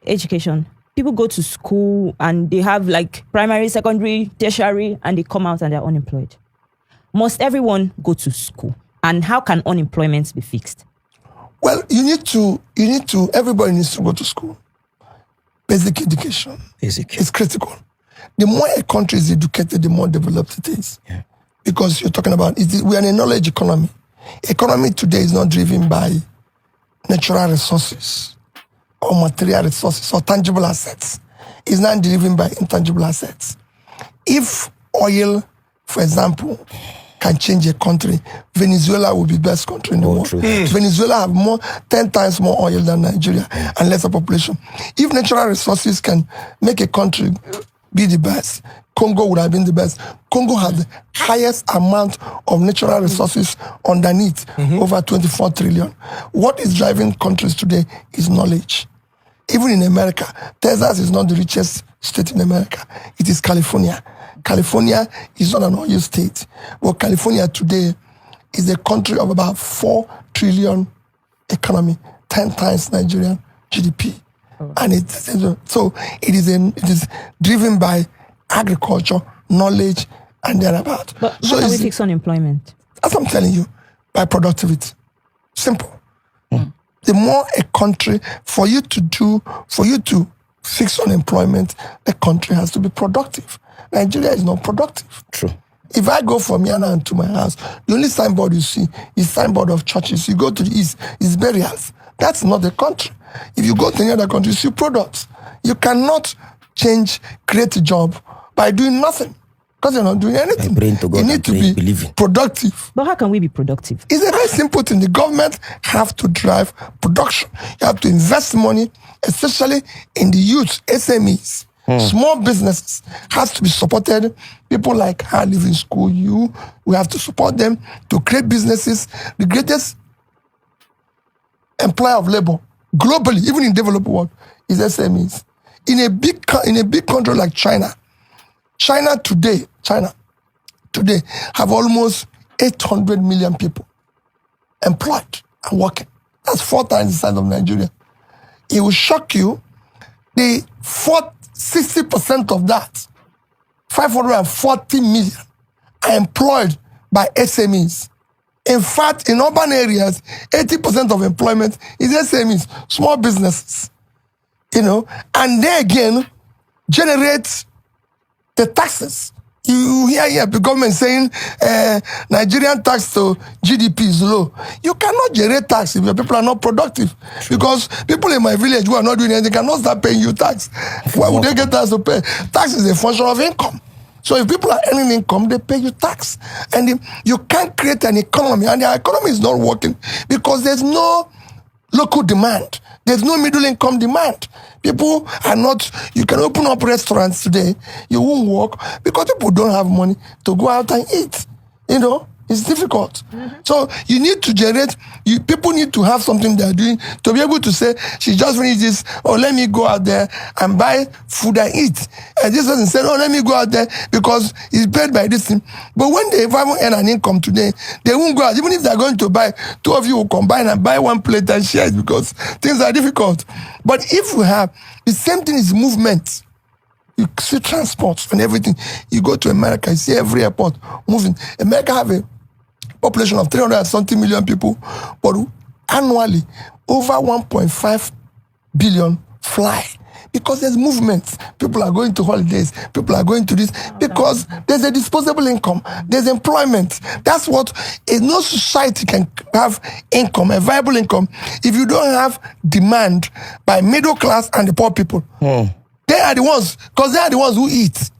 education. People go to school and they have like primary, secondary, tertiary, and they come out and they're unemployed. Must everyone go to school? And how can unemployment be fixed? Well, everybody needs to go to school. Basic education is critical. The more a country is educated, the more developed it is. Yeah. Because you're talking about, we are in a knowledge economy. Economy today is not driven by natural resources or material resources or tangible assets. It's not driven by intangible assets. If oil, for example, can change a country, Venezuela will be the best country in the world. Venezuela have 10 times more oil than Nigeria and lesser population. If natural resources can make a country be the best, Congo would have been the best. Congo had the highest amount of natural resources underneath, over 24 trillion. What is driving countries today is knowledge. Even in America, Texas is not the richest state in America. It is California. California is not an oil state. Well, California today is a country of about 4 trillion economy, 10 times Nigerian GDP. And it is driven by agriculture, knowledge, and thereabout. But how can we fix unemployment? As I'm telling you, by productivity. Simple. The more a country, for you to fix unemployment, a country has to be productive. Nigeria is not productive. True. If I go from Yana to my house, the only signboard you see is signboard of churches. You go to the east, it's burials. That's not the country. If you go to any other country, you see products. You cannot create a job by doing nothing. Because you're not doing anything. You need to be productive. But how can we be productive? It's a very simple thing. The government have to drive production. You have to invest money, especially in the youth, SMEs. Small businesses has to be supported. People like her live in school, we have to support them to create businesses. The greatest employer of labor globally, even in developed world, is SMEs. In a big country like China today have almost 800 million people employed and working. That's 4 times the size of Nigeria. It will shock you. 60% of that, 540 million, are employed by SMEs. In fact, in urban areas, 80% of employment is SMEs, small businesses. And they again generate the taxes. You hear the government saying Nigerian tax to GDP is low. You cannot generate tax if your people are not productive. Because people in my village who are not doing anything cannot start paying you tax. Why would they get tax to pay? Tax is a function of income. So if people are earning income, they pay you tax. And you can't create an economy. And the economy is not working because there's no local demand. There's no middle income demand. People are not, you can open up restaurants today, you won't work because people don't have money to go out and eat. It's difficult. So you need to generate, people need to have something they're doing to be able to say, she just finished this, let me go out there and buy food and eat. And this person said, let me go out there because it's paid by this thing. But when they haven't earned an income today, they won't go out. Even if they're going to buy, 2 of you will combine and buy 1 plate and share it because things are difficult. But if we have, the same thing is movement. You see transport and everything. You go to America, you see every airport moving. America have a population of 370 million people, but annually, over 1.5 billion fly. Because there's movement. People are going to holidays. People are going to this. Because there's a disposable income. There's employment. That's what, no society can have income, a viable income, if you don't have demand by middle class and the poor people. They are the ones, because they are the ones who eat.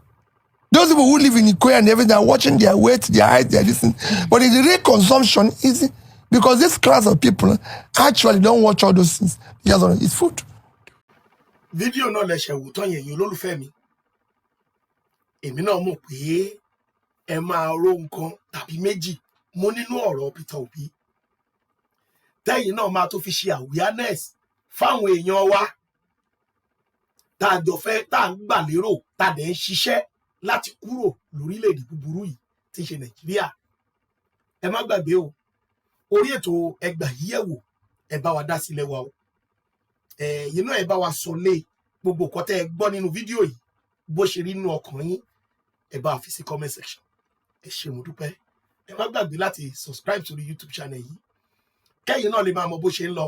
Those people who live in Ikoya and everything are watching their weight, their height, their distance. But the real consumption is because this class of people actually don't watch all those things. They just want to eat food. Fídíò náà lẹ ṣẹ̀wò tán yẹn yín olólùfẹ́ mi. Èmi náà mọ̀ pé ẹ máa rò nǹkan tàbí méjì mú nínú ọ̀rọ̀ Peter Obi tẹ́yìn náà máa tó fi ṣe awareness fáwọn èèyàn wa tá a jọ fẹ́ tá a ń gbà lérò tá a dẹ̀ ń ṣiṣẹ́ láti kúrò lórílẹ̀‐èdè búburú yìí tí í ṣe Nàìjíríà. Ẹ má gbàgbé o, orí ètò ẹgbà yíyẹ̀wò ẹ bá wa dá sílẹ̀ wa o, yìí náà ẹ bá wa sọ lé gbogbo nǹkan tẹ́ ẹ gbọ́ nínú fídíò yìí bó ṣe rí nínú ọkàn yín, ẹ bá fi sí comment section. Ẹ ṣé mo dúpẹ́. Ẹ má gbàgbé láti subscribe sórí YouTube channel yìí kẹ́yìn náà lè máa mọ bó ṣe ń lọ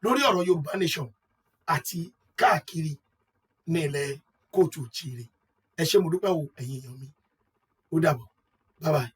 lórí ọ̀rọ̀ Yorùbá Nation àti káàkiri ní ilẹ̀ kóòtù òjìire. Ẹ ṣé mo dúpẹ́ o ẹ̀yin èèyàn mi. Ó dàbọ̀. Bye bye.